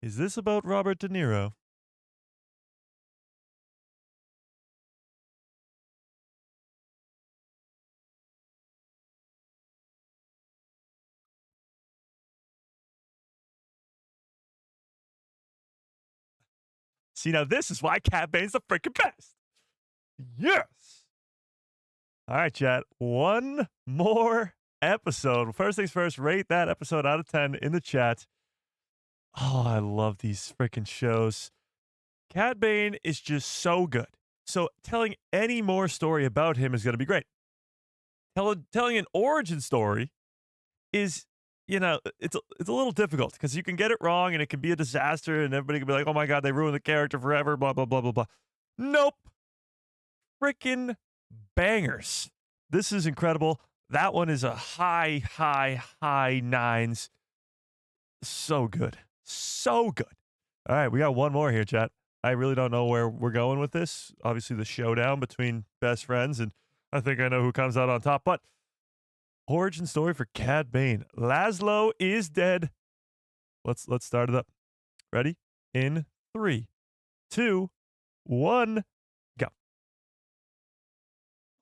Is this about Robert De Niro? See, now this is why Cad Bane's the freaking best. Yes. All right, chat. One more episode. First things first, rate that episode out of 10 in the chat. Oh, I love these freaking shows. Cad Bane is just so good. So telling any more story about him is going to be great. Telling an origin story is, it's a little difficult because you can get it wrong and it can be a disaster and everybody can be like, oh my God, they ruined the character forever, blah, blah, blah, blah, blah. Nope. Freaking bangers. This is incredible. That one is a high, high, high nines. So good. So good. All right, we got one more here, chat. I really don't know where we're going with this. Obviously, the showdown between best friends, and I think I know who comes out on top. But origin story for Cad Bane. Laszlo is dead. Let's start it up. Ready? In 3, 2, 1, go.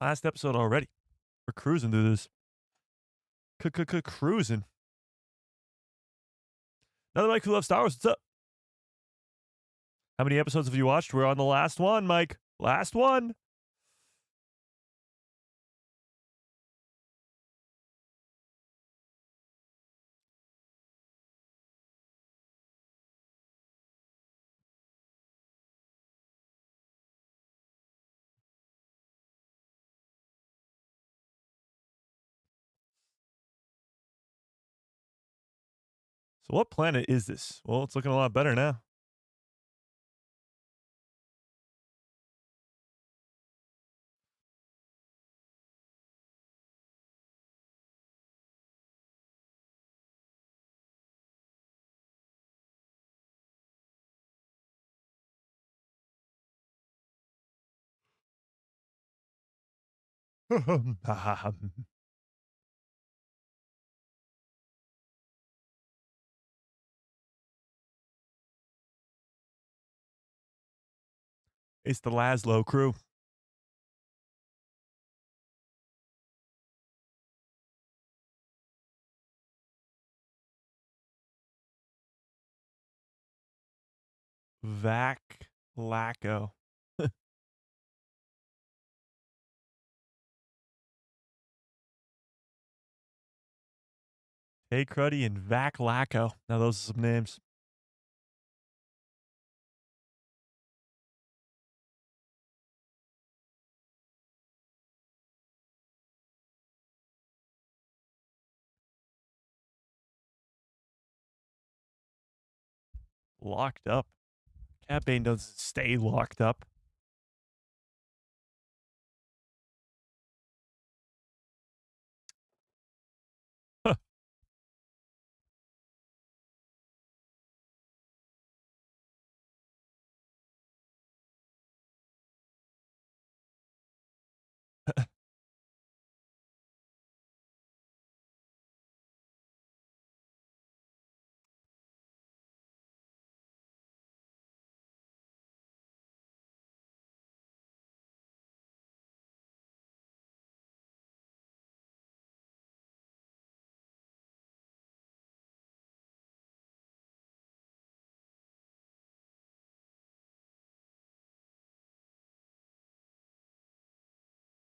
Last episode already. We're cruising through this. Cruising. Another Mike who loves Star Wars. What's up? How many episodes have you watched? We're on the last one, Mike. Last one. So what planet is this? Well, it's looking a lot better now. It's the Laszlo crew. Vac Lacko. Hey Cruddy and Vac Lacko. Now those are some names. Locked up. Cad Bane doesn't stay locked up.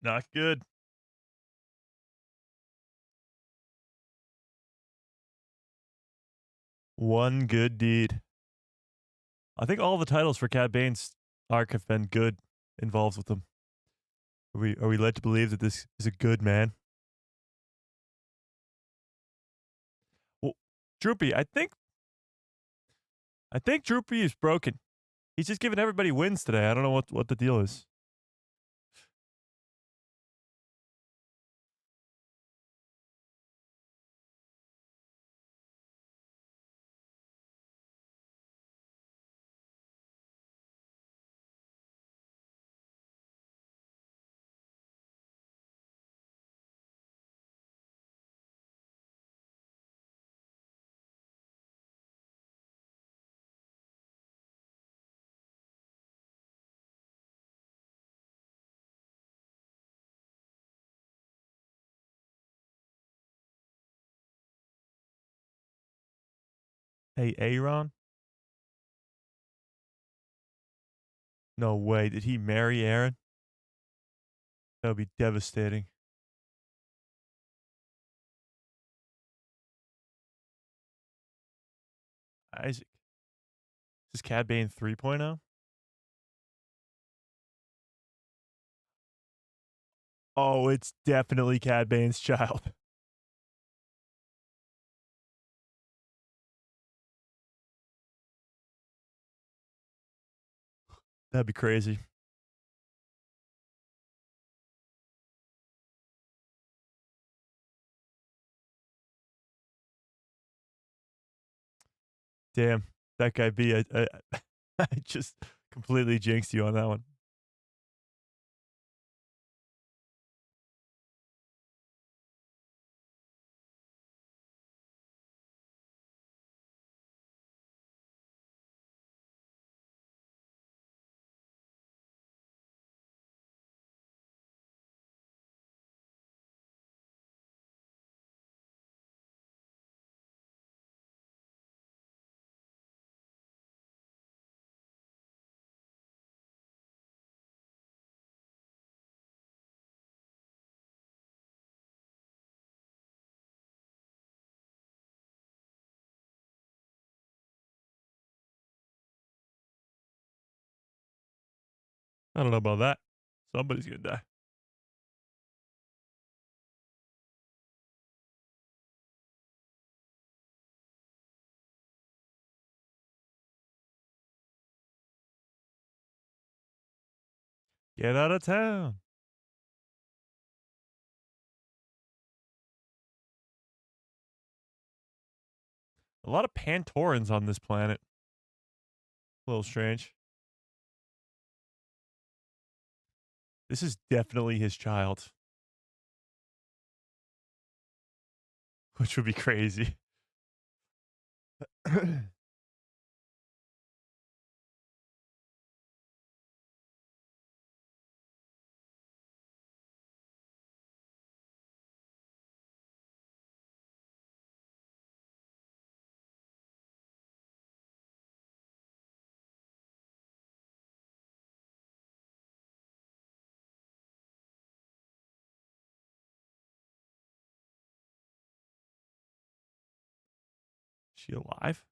Not good. One good deed. I think all the titles for Cad Bane's arc have been good involved with them. Are we led to believe that this is a good man? Well, Droopy, I think Droopy is broken. He's just giving everybody wins today. I don't know what the deal is. Hey, Aaron? No way. Did he marry Aaron? That would be devastating. Isaac. Is this Cad Bane 3.0? Oh, it's definitely Cad Bane's child. That'd be crazy. Damn, that guy B. I just completely jinxed you on that one. I don't know about that. Somebody's gonna die. Get out of town. A lot of Pantorans on this planet. A little strange. This is definitely his child. Which would be crazy. She alive?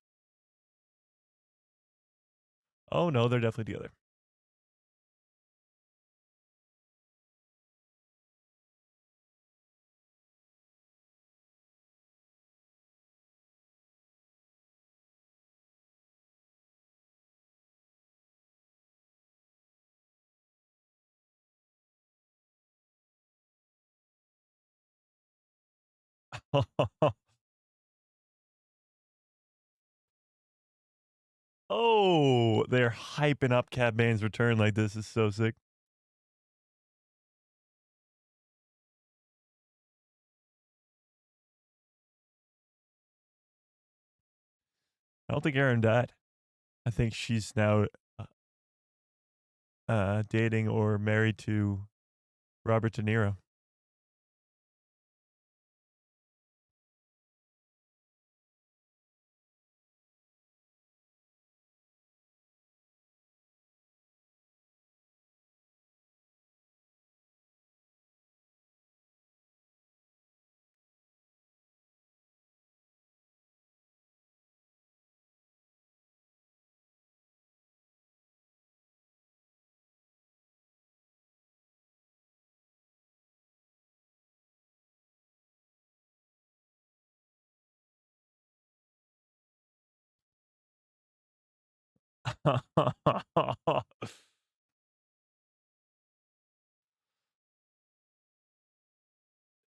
Oh no, they're definitely together. Oh, they're hyping up Cad Bane's return like this is so sick. I don't think Aaron died. I think she's now dating or married to Robert De Niro.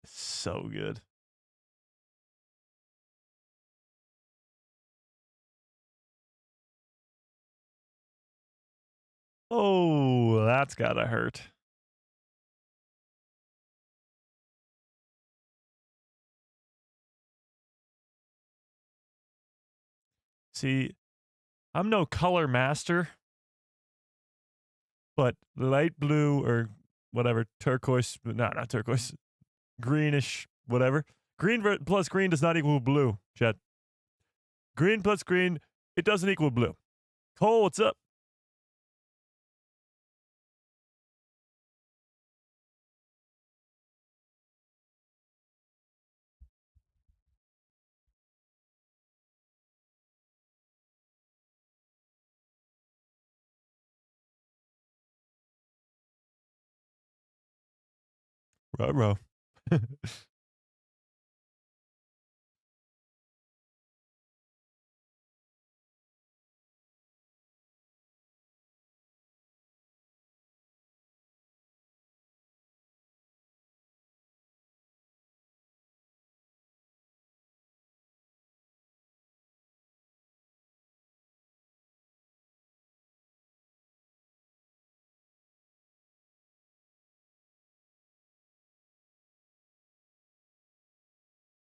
So good. Oh, that's gotta hurt. See, I'm no color master, but light blue or whatever, turquoise, no, not turquoise, greenish, whatever. Green plus green does not equal blue, Chet. Green plus green, it doesn't equal blue. Cole, what's up? Ruh-roh.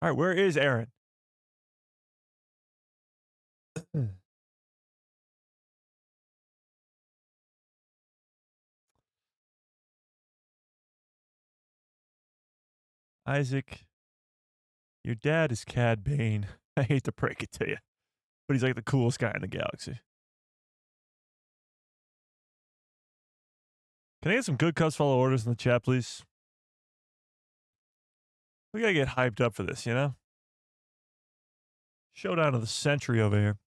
All right, where is Aaron? Isaac, your dad is Cad Bane. I hate to break it to you, but he's like the coolest guy in the galaxy. Can I get some good cuts follow orders in the chat, please? We gotta get hyped up for this, you know? Showdown of the century over here.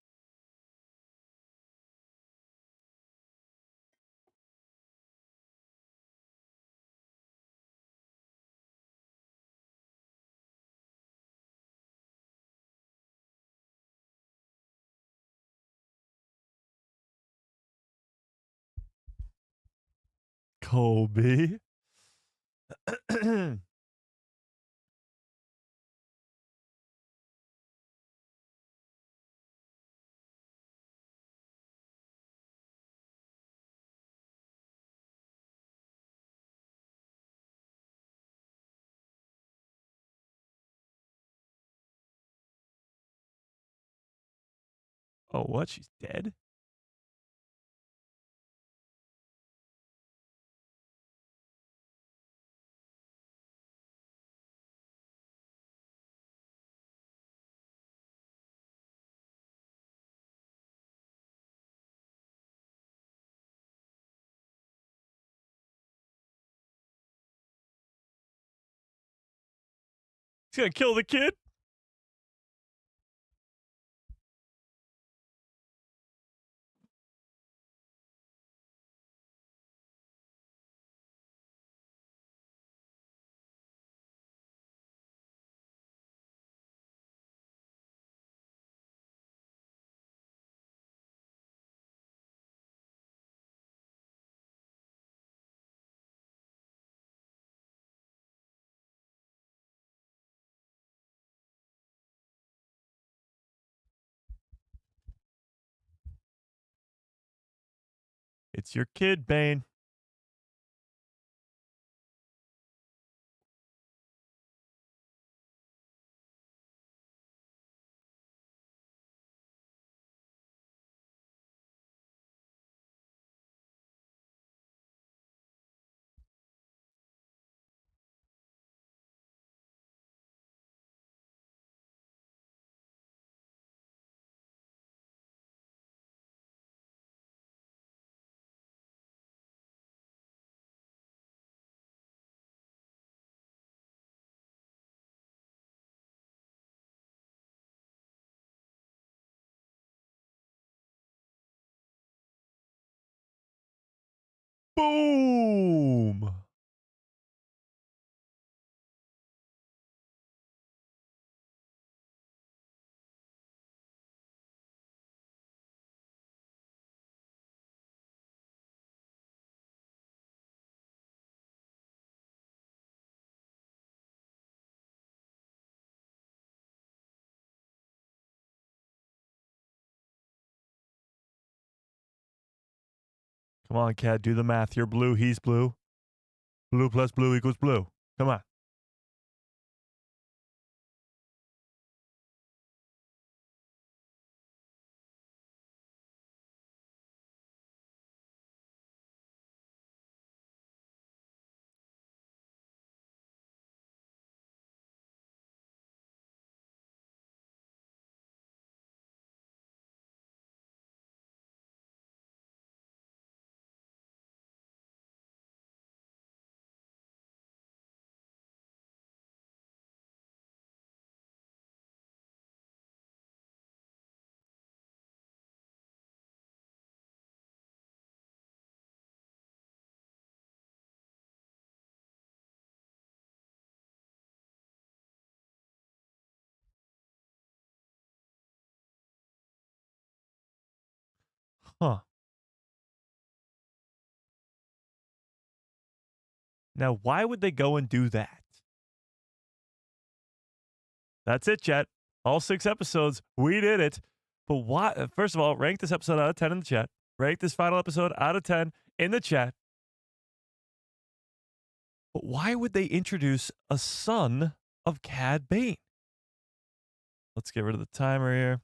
Kobe. Oh, what? She's dead? He's gonna kill the kid? It's your kid, Bane. Boom! Come on, Cat, do the math. You're blue, he's blue. Blue plus blue equals blue. Come on. Huh. Now, why would they go and do that? That's it, chat. All 6 episodes. We did it. But why? First of all, rank this episode out of 10 in the chat. Rank this final episode out of 10 in the chat. But why would they introduce a son of Cad Bane? Let's get rid of the timer here.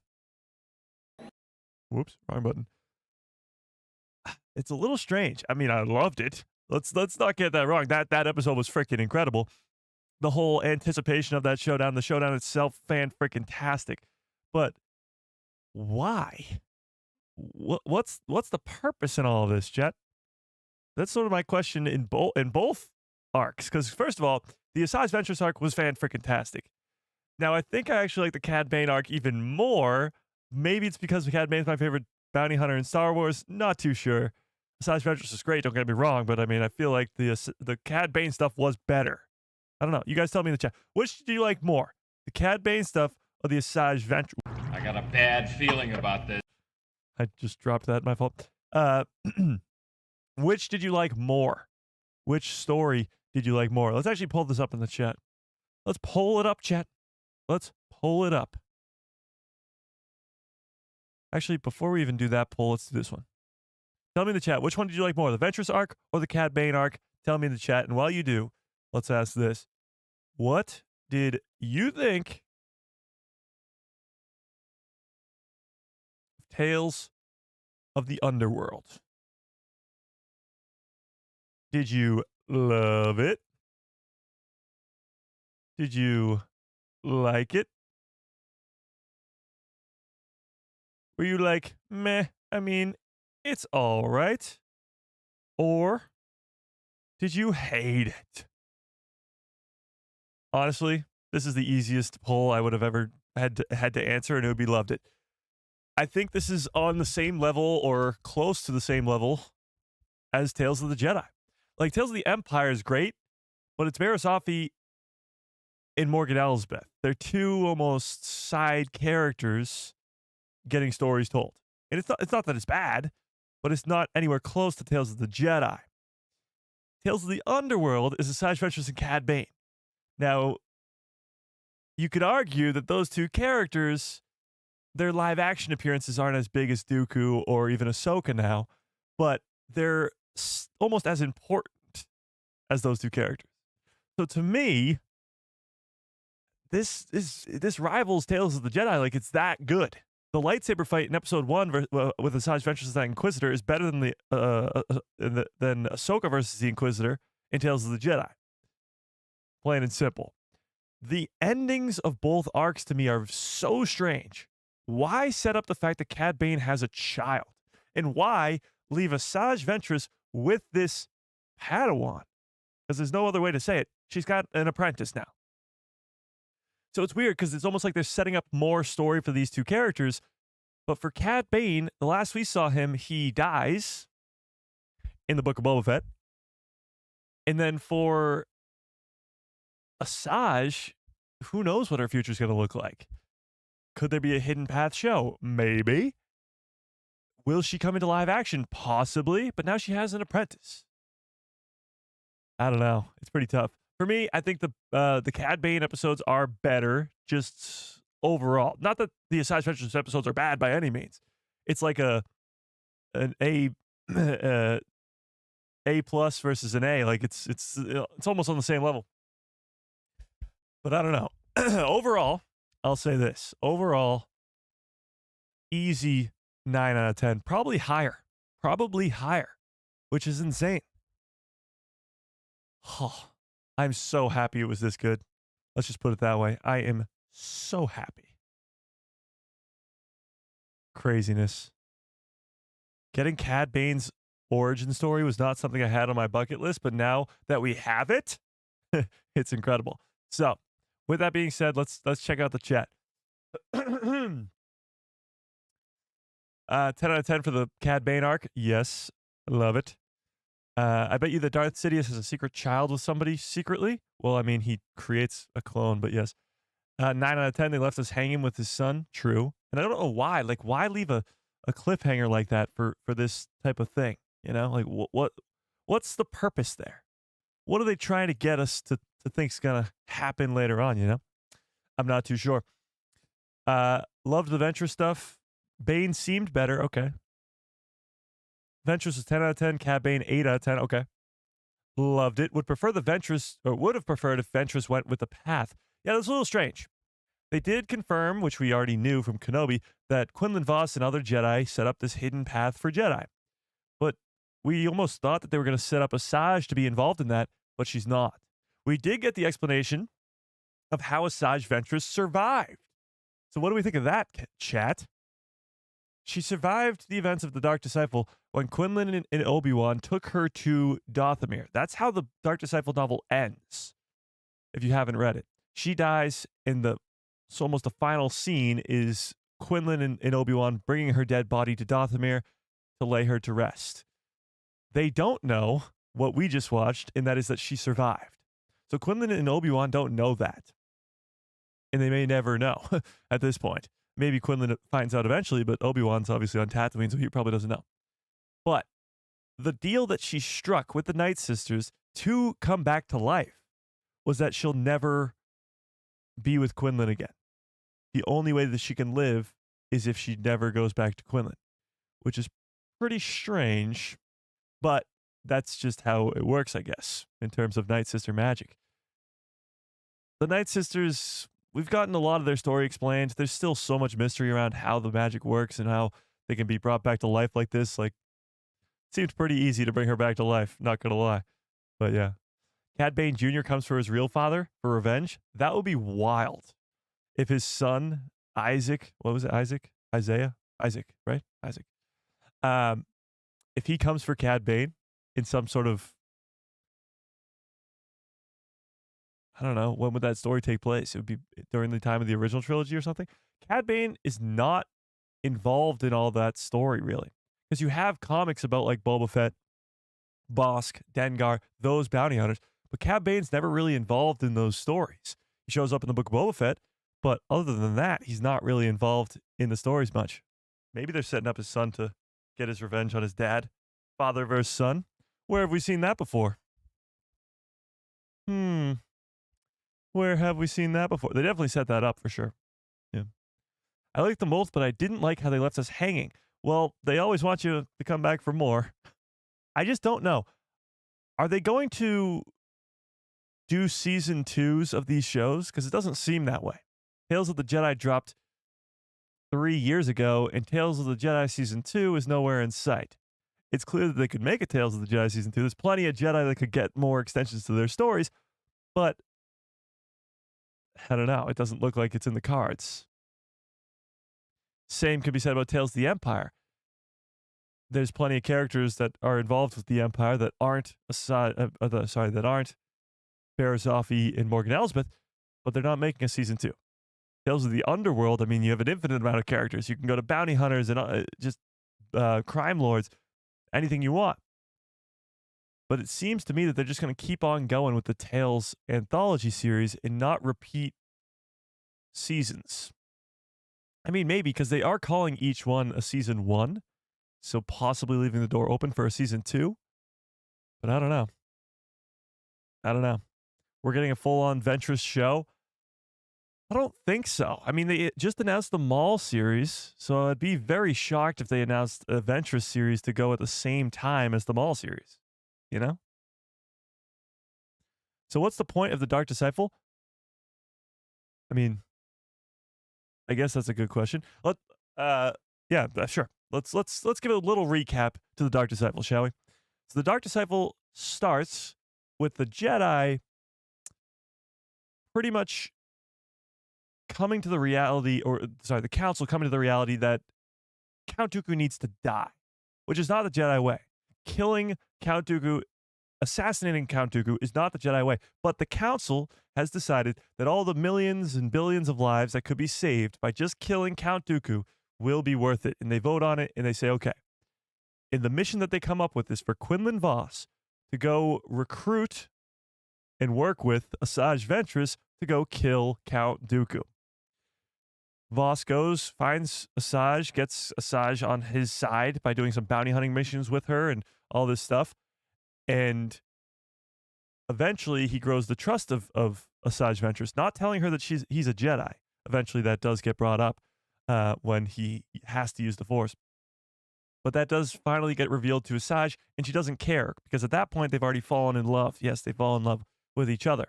Whoops, wrong button. It's a little strange. I mean, I loved it. Let's not get that wrong. That episode was freaking incredible. The whole anticipation of that showdown, the showdown itself, fan-freaking-tastic. But why? What's the purpose in all of this, Jet? That's sort of my question in both arcs. Because first of all, the Asajj Ventress arc was fan-freaking-tastic. Now, I think I actually like the Cad Bane arc even more. Maybe it's because Cad Bane's my favorite bounty hunter in Star Wars. Not too sure. Asajj Ventress is great, don't get me wrong, but I mean, I feel like the Cad Bane stuff was better. I don't know. You guys tell me in the chat. Which do you like more? The Cad Bane stuff or the Asajj Ventress? I got a bad feeling about this. I just dropped that. My fault. Which did you like more? Which story did you like more? Let's actually pull this up in the chat. Let's pull it up, chat. Let's pull it up. Actually, before we even do that poll, let's do this one. Tell me in the chat, which one did you like more, the Ventress arc or the Cad Bane arc? Tell me in the chat. And while you do, let's ask this. What did you think of Tales of the Underworld? Did you love it? Did you like it? Were you like, meh, I mean, it's all right? Or did you hate it? Honestly, this is the easiest poll I would have ever had to answer, and it would be loved it. I think this is on the same level or close to the same level as Tales of the Jedi. Like, Tales of the Empire is great, but it's Barasafi and Morgan Elsbeth. They're two almost side characters getting stories told. And it's not that it's bad, but it's not anywhere close to Tales of the Jedi. Tales of the Underworld is Asajj Ventress and Cad Bane. Now, you could argue that those two characters, their live action appearances aren't as big as Dooku or even Ahsoka now, but they're almost as important as those two characters. So to me, this rivals Tales of the Jedi. Like, it's that good. The lightsaber fight in Episode 1 with Asajj Ventress and the Inquisitor is better than than Ahsoka versus the Inquisitor in Tales of the Jedi. Plain and simple. The endings of both arcs to me are so strange. Why set up the fact that Cad Bane has a child? And why leave Asajj Ventress with this Padawan? Because there's no other way to say it. She's got an apprentice now. So it's weird because it's almost like they're setting up more story for these two characters. But for Cad Bane, the last we saw him, he dies in the Book of Boba Fett. And then for Asajj, who knows what her future is going to look like? Could there be a Hidden Path show? Maybe. Will she come into live action? Possibly. But now she has an apprentice. I don't know. It's pretty tough. For me, I think the Cad Bane episodes are better, just overall. Not that the Asajj Ventress episodes are bad by any means. It's like an A plus versus an A. Like it's almost on the same level. But I don't know. Overall, I'll say this. Overall, easy 9 out of 10. Probably higher, which is insane. Oh. I'm so happy it was this good. Let's just put it that way. I am so happy. Craziness. Getting Cad Bane's origin story was not something I had on my bucket list, but now that we have it, it's incredible. So, with that being said, let's check out the chat. 10 out of 10 for the Cad Bane arc. Yes, love it. I bet you that Darth Sidious has a secret child with somebody secretly. Well, I mean, he creates a clone, but yes. 9 out of 10, they left us hanging with his son. True. And I don't know why. Like, why leave a a cliffhanger like that for this type of thing. You know, like what's the purpose there? What are they trying to get us to think's gonna happen later on? You know, I'm not too sure. Loved the Ventress stuff. Bane seemed better. Okay. Ventress was 10 out of 10. Cad Bane 8 out of 10. Okay. Loved it. Would prefer the Ventress, or would have preferred if Ventress went with the path. Yeah, that's a little strange. They did confirm, which we already knew from Kenobi, that Quinlan Vos and other Jedi set up this hidden path for Jedi. But we almost thought that they were going to set up Asajj to be involved in that, but she's not. We did get the explanation of how Asajj Ventress survived. So what do we think of that, chat? She survived the events of the Dark Disciple when Quinlan and Obi-Wan took her to Dathomir. That's how the Dark Disciple novel ends, if you haven't read it. She dies, and so almost the final scene is Quinlan and Obi-Wan bringing her dead body to Dathomir to lay her to rest. They don't know what we just watched, and that is that she survived. So Quinlan and Obi-Wan don't know that. And they may never know at this point. Maybe Quinlan finds out eventually, but Obi-Wan's obviously on Tatooine, so he probably doesn't know. But the deal that she struck with the Night Sisters to come back to life was that she'll never be with Quinlan again. The only way that she can live is if she never goes back to Quinlan, which is pretty strange, but that's just how it works, I guess, in terms of Night Sister magic. The Night Sisters, we've gotten a lot of their story explained. There's still so much mystery around how the magic works and how they can be brought back to life like this. Like, it seems pretty easy to bring her back to life, not gonna lie. But yeah. Cad Bane Jr. comes for his real father for revenge. That would be wild. If his son, Isaac, what was it, Isaiah? Isaac, right? Isaac. If he comes for Cad Bane in some sort of, I don't know, when would that story take place? It would be during the time of the original trilogy or something. Cad Bane is not involved in all that story, really. Because you have comics about like Boba Fett, Bosk, Dengar, those bounty hunters, but Cad Bane's never really involved in those stories. He shows up in the book of Boba Fett, but other than that, he's not really involved in the stories much. Maybe they're setting up his son to get his revenge on his dad. Father versus son. Where have we seen that before? Where have we seen that before? They definitely set that up for sure. Yeah. I liked them both, but I didn't like how they left us hanging. Well, they always want you to come back for more. I just don't know. Are they going to do season 2s of these shows? Because it doesn't seem that way. Tales of the Jedi dropped 3 years ago, and Tales of the Jedi season 2 is nowhere in sight. It's clear that they could make a Tales of the Jedi season 2. There's plenty of Jedi that could get more extensions to their stories, but I don't know. It doesn't look like it's in the cards. Same could be said about Tales of the Empire. There's plenty of characters that are involved with the Empire that aren't that aren't Barazofi and Morgan Elsbeth, but they're not making a season 2. Tales of the Underworld, I mean, you have an infinite amount of characters. You can go to bounty hunters and just crime lords, anything you want. But it seems to me that they're just going to keep on going with the Tales anthology series and not repeat seasons. I mean, maybe because they are calling each one a season 1, so possibly leaving the door open for a season 2. But I don't know. We're getting a full-on Ventress show. I don't think so. I mean, they just announced the Maul series, so I'd be very shocked if they announced a Ventress series to go at the same time as the Maul series. You know? So what's the point of the Dark Disciple? I mean, I guess that's a good question. Yeah, sure. Let's give a little recap to the Dark Disciple, shall we? So the Dark Disciple starts with the Jedi pretty much coming to the reality, the Council coming to the reality that Count Dooku needs to die, which is not the Jedi way. Killing Count Dooku, assassinating Count Dooku is not the Jedi way. But the Council has decided that all the millions and billions of lives that could be saved by just killing Count Dooku will be worth it. And they vote on it and they say, okay. And the mission that they come up with is for Quinlan Vos to go recruit and work with Asajj Ventress to go kill Count Dooku. Voss goes, finds Asajj, gets Asajj on his side by doing some bounty hunting missions with her and all this stuff. And eventually he grows the trust of Asajj Ventress, not telling her that he's a Jedi. Eventually that does get brought up when he has to use the Force. But that does finally get revealed to Asajj, and she doesn't care because at that point they've already fallen in love. Yes, they fall in love with each other.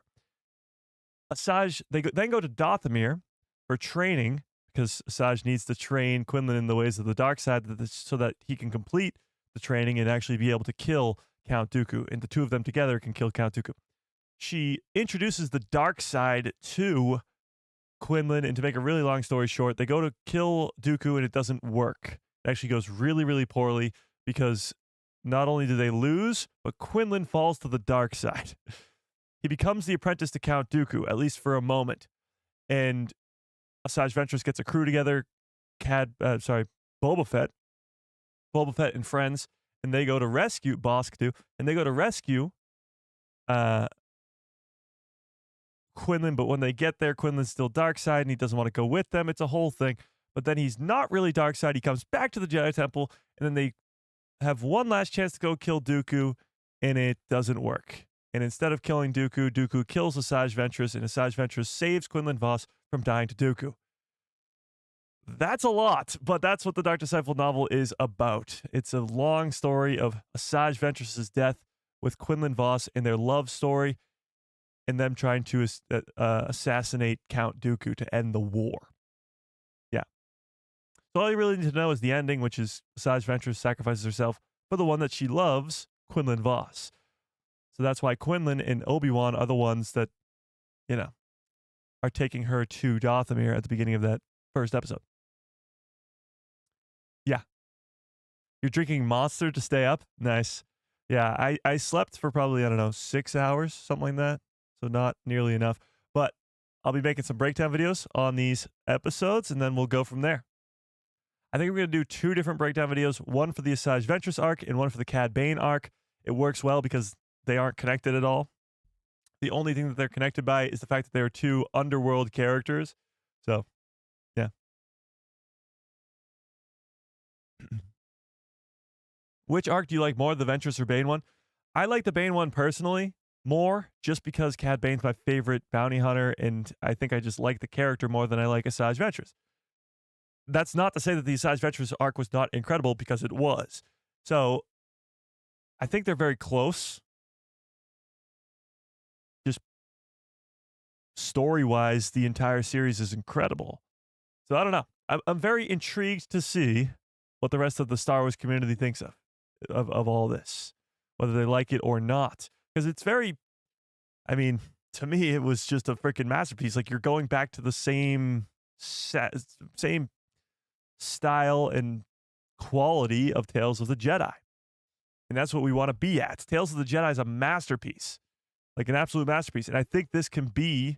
Asajj, then go to Dathomir for training because Asajj needs to train Quinlan in the ways of the dark side so that he can complete the training and actually be able to kill Count Dooku, and the two of them together can kill Count Dooku. She introduces the dark side to Quinlan, and to make a really long story short, they go to kill Dooku and it doesn't work. It actually goes really, really poorly because not only do they lose, but Quinlan falls to the dark side. He becomes the apprentice to Count Dooku, at least for a moment. And Asajj Ventress gets a crew together, Boba Fett and friends, and they go to rescue Bosk too, and they go to rescue Quinlan, but when they get there, Quinlan's still dark side and he doesn't want to go with them. It's a whole thing. But then he's not really dark side. He comes back to the Jedi Temple, and then they have one last chance to go kill Dooku, and it doesn't work. And instead of killing Dooku, Dooku kills Asajj Ventress, and Asajj Ventress saves Quinlan Voss from dying to Dooku. That's a lot, but that's what the Dark Disciple novel is about. It's a long story of Asajj Ventress's death with Quinlan Voss and their love story, and them trying to assassinate Count Dooku to end the war. Yeah. So all you really need to know is the ending, which is Asajj Ventress sacrifices herself for the one that she loves, Quinlan Voss. So that's why Quinlan and Obi-Wan are the ones that, are taking her to Dathomir at the beginning of that first episode. Yeah. You're drinking Monster to stay up? Nice. Yeah, I slept for probably, 6 hours, something like that. So not nearly enough. But I'll be making some breakdown videos on these episodes, and then we'll go from there. I think we're going to do 2 different breakdown videos, one for the Asajj Ventress arc and one for the Cad Bane arc. It works well because they aren't connected at all. The only thing that they're connected by is the fact that they are 2 Underworld characters. So, yeah. Which arc do you like more, the Ventress or Bane one? I like the Bane one personally more, just because Cad Bane's my favorite bounty hunter, and I think I just like the character more than I like Asajj Ventress. That's not to say that the Asajj Ventress arc was not incredible, because it was. So, I think they're very close. Just story-wise, the entire series is incredible. So, I don't know. I'm very intrigued to see what the rest of the Star Wars community thinks of all this, whether they like it or not. Because it's very, to me, it was just a freaking masterpiece. Like, you're going back to the same style and quality of Tales of the Jedi. And that's what we want to be at. Tales of the Jedi is a masterpiece, like an absolute masterpiece. And I think this can be,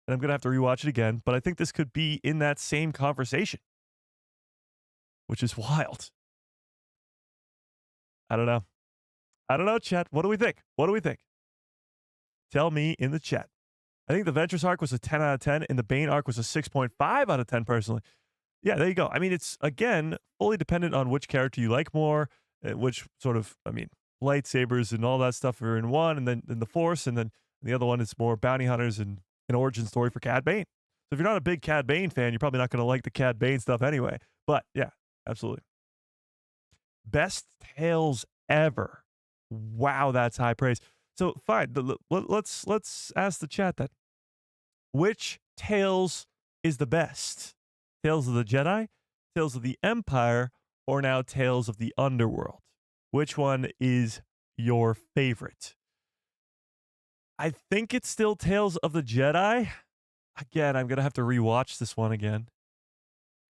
and I'm going to have to rewatch it again, but I think this could be in that same conversation, which is wild. I don't know, chat. What do we think? Tell me in the chat. I think the Ventress arc was a 10 out of 10, and the Bane arc was a 6.5 out of 10 personally. Yeah, there you go. It's, again, fully dependent on which character you like more, which sort of, lightsabers and all that stuff are in one, and then the Force, and then the other one is more bounty hunters and an origin story for Cad Bane. So if you're not a big Cad Bane fan, you're probably not going to like the Cad Bane stuff anyway. But, yeah, absolutely. Best Tales ever. Wow, that's high praise. So fine, let's ask the chat then. Which Tales is the best? Tales of the Jedi, Tales of the Empire, or now Tales of the Underworld? Which one is your favorite? I think it's still Tales of the Jedi. Again, I'm going to have to rewatch this one again.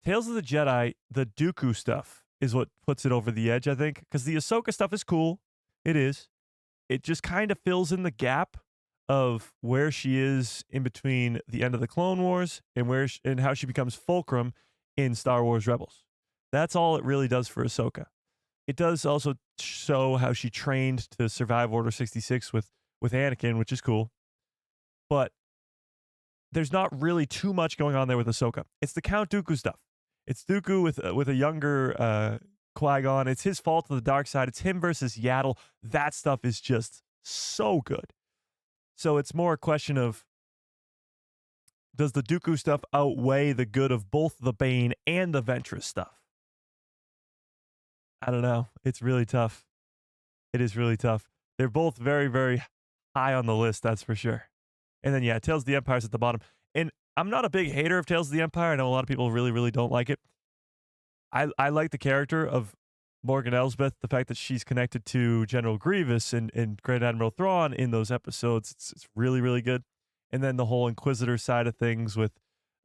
Tales of the Jedi, the Dooku stuff is what puts it over the edge, I think, because the Ahsoka stuff is cool. It is. It just kind of fills in the gap of where she is in between the end of the Clone Wars and how she becomes fulcrum in Star Wars Rebels. That's all it really does for Ahsoka. It does also show how she trained to survive Order 66 with Anakin, which is cool. But there's not really too much going on there with Ahsoka. It's the Count Dooku stuff. It's Dooku with a younger Qui-Gon. It's his fault to the dark side. It's him versus Yaddle. That stuff is just so good. So it's more a question of, does the Dooku stuff outweigh the good of both the Bane and the Ventress stuff? I don't know. It's really tough. It is really tough. They're both very, very high on the list, that's for sure. And then, yeah, Tales of the Empire's at the bottom. And I'm not a big hater of Tales of the Empire. I know a lot of people really, really don't like it. I like the character of Morgan Elsbeth, the fact that she's connected to General Grievous and Grand Admiral Thrawn in those episodes. It's really, really good. And then the whole Inquisitor side of things with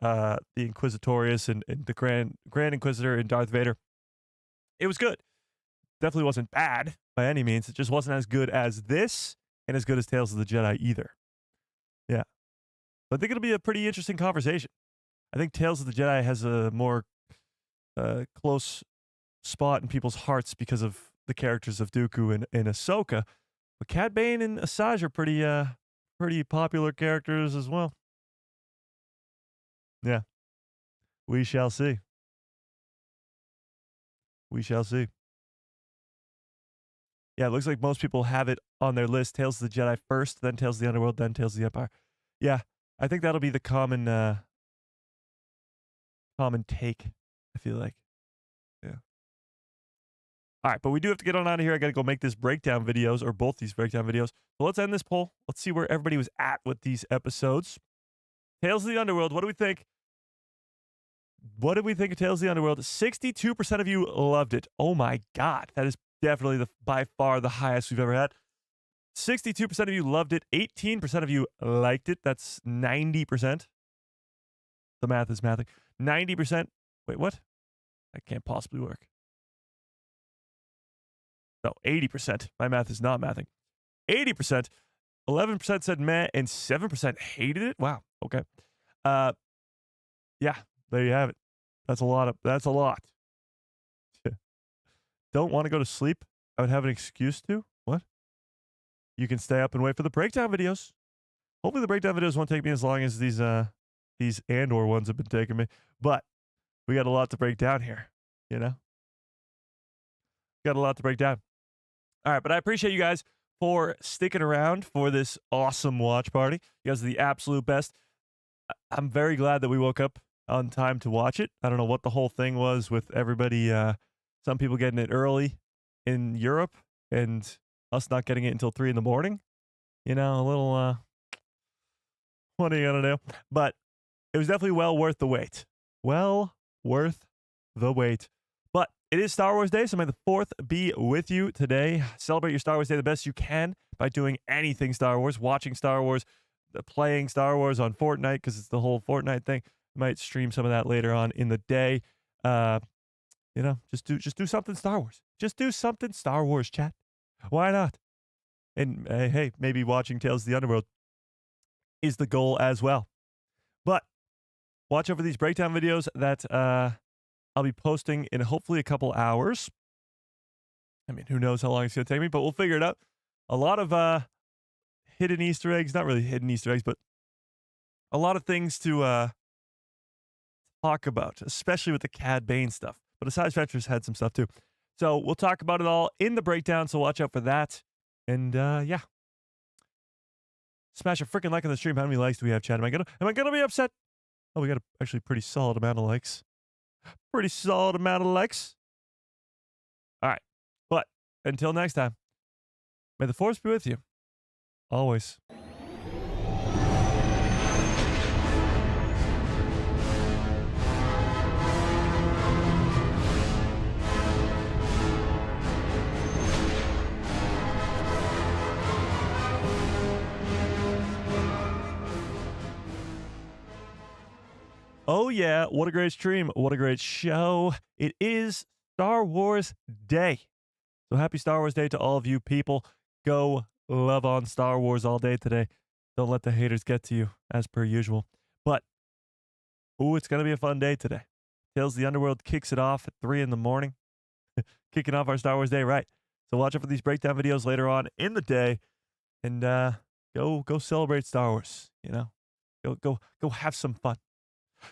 the Inquisitorius and the Grand Inquisitor and Darth Vader. It was good. Definitely wasn't bad by any means. It just wasn't as good as this and as good as Tales of the Jedi either. Yeah. But I think it'll be a pretty interesting conversation. I think Tales of the Jedi has a more close spot in people's hearts because of the characters of Dooku and Ahsoka. But Cad Bane and Asajj are pretty popular characters as well. Yeah. We shall see. We shall see. Yeah, it looks like most people have it on their list. Tales of the Jedi first, then Tales of the Underworld, then Tales of the Empire. Yeah, I think that'll be the common take, I feel like. Yeah. All right, but we do have to get on out of here. I got to go make this breakdown videos, or both these breakdown videos. So let's end this poll. Let's see where everybody was at with these episodes. Tales of the Underworld, what do we think? What did we think of Tales of the Underworld? 62% of you loved it. Oh my God. That is definitely by far the highest we've ever had. 62% of you loved it. 18% of you liked it. That's 90%. The math is mathing. 90%. Wait, what? That can't possibly work. No, 80%. My math is not mathing. 80%. 11% said meh, and 7% hated it. Wow. Okay. Yeah, there you have it. That's a lot. Don't want to go to sleep? I would have an excuse to? What? You can stay up and wait for the breakdown videos. Hopefully the breakdown videos won't take me as long as these Andor ones have been taking me. But we got a lot to break down here, you know? Got a lot to break down. All right, but I appreciate you guys for sticking around for this awesome watch party. You guys are the absolute best. I'm very glad that we woke up on time to watch it. I don't know what the whole thing was with everybody, some people getting it early in Europe and us not getting it until 3 in the morning. You know, a little, what are you going to do? But it was definitely well worth the wait. Well worth the wait. But it is Star Wars Day, so may the 4th be with you today. Celebrate your Star Wars Day the best you can by doing anything Star Wars, watching Star Wars, playing Star Wars on Fortnite, because it's the whole Fortnite thing. Might stream some of that later on in the day. You know, just do something Star Wars. Just do something Star Wars, chat. Why not? And hey, maybe watching Tales of the Underworld is the goal as well. But watch over these breakdown videos that I'll be posting in hopefully a couple hours. I mean, who knows how long it's going to take me, but we'll figure it out. A lot of hidden Easter eggs, not really hidden Easter eggs, but a lot of things to talk about, especially with the Cad Bane stuff. But Asajj Ventress had some stuff too. So we'll talk about it all in the breakdown, so watch out for that. And yeah. Smash a freaking like on the stream. How many likes do we have, chat? Am I gonna be upset? Oh, we got a actually pretty solid amount of likes. Pretty solid amount of likes. All right. But until next time, may the Force be with you. Always. Oh yeah, what a great stream. What a great show. It is Star Wars Day. So happy Star Wars Day to all of you people. Go love on Star Wars all day today. Don't let the haters get to you, as per usual. But, ooh, it's going to be a fun day today. Tales of the Underworld kicks it off at 3 in the morning. Kicking off our Star Wars Day, right. So watch out for these breakdown videos later on in the day. And go celebrate Star Wars, you know. Go have some fun.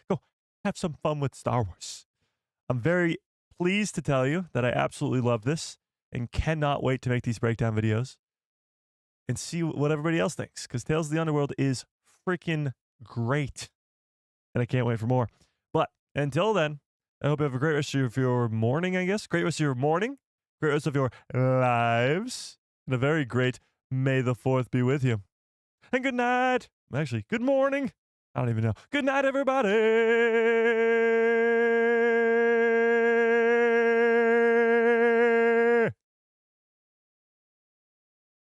Go have some fun with Star Wars. I'm very pleased to tell you that I absolutely love this and cannot wait to make these breakdown videos and see what everybody else thinks, because Tales of the Underworld is freaking great. And I can't wait for more. But until then, I hope you have a great rest of your morning, I guess. Great rest of your morning. Great rest of your lives. And a very great May the 4th be with you. And good night. Actually, good morning. I don't even know. Good night, everybody.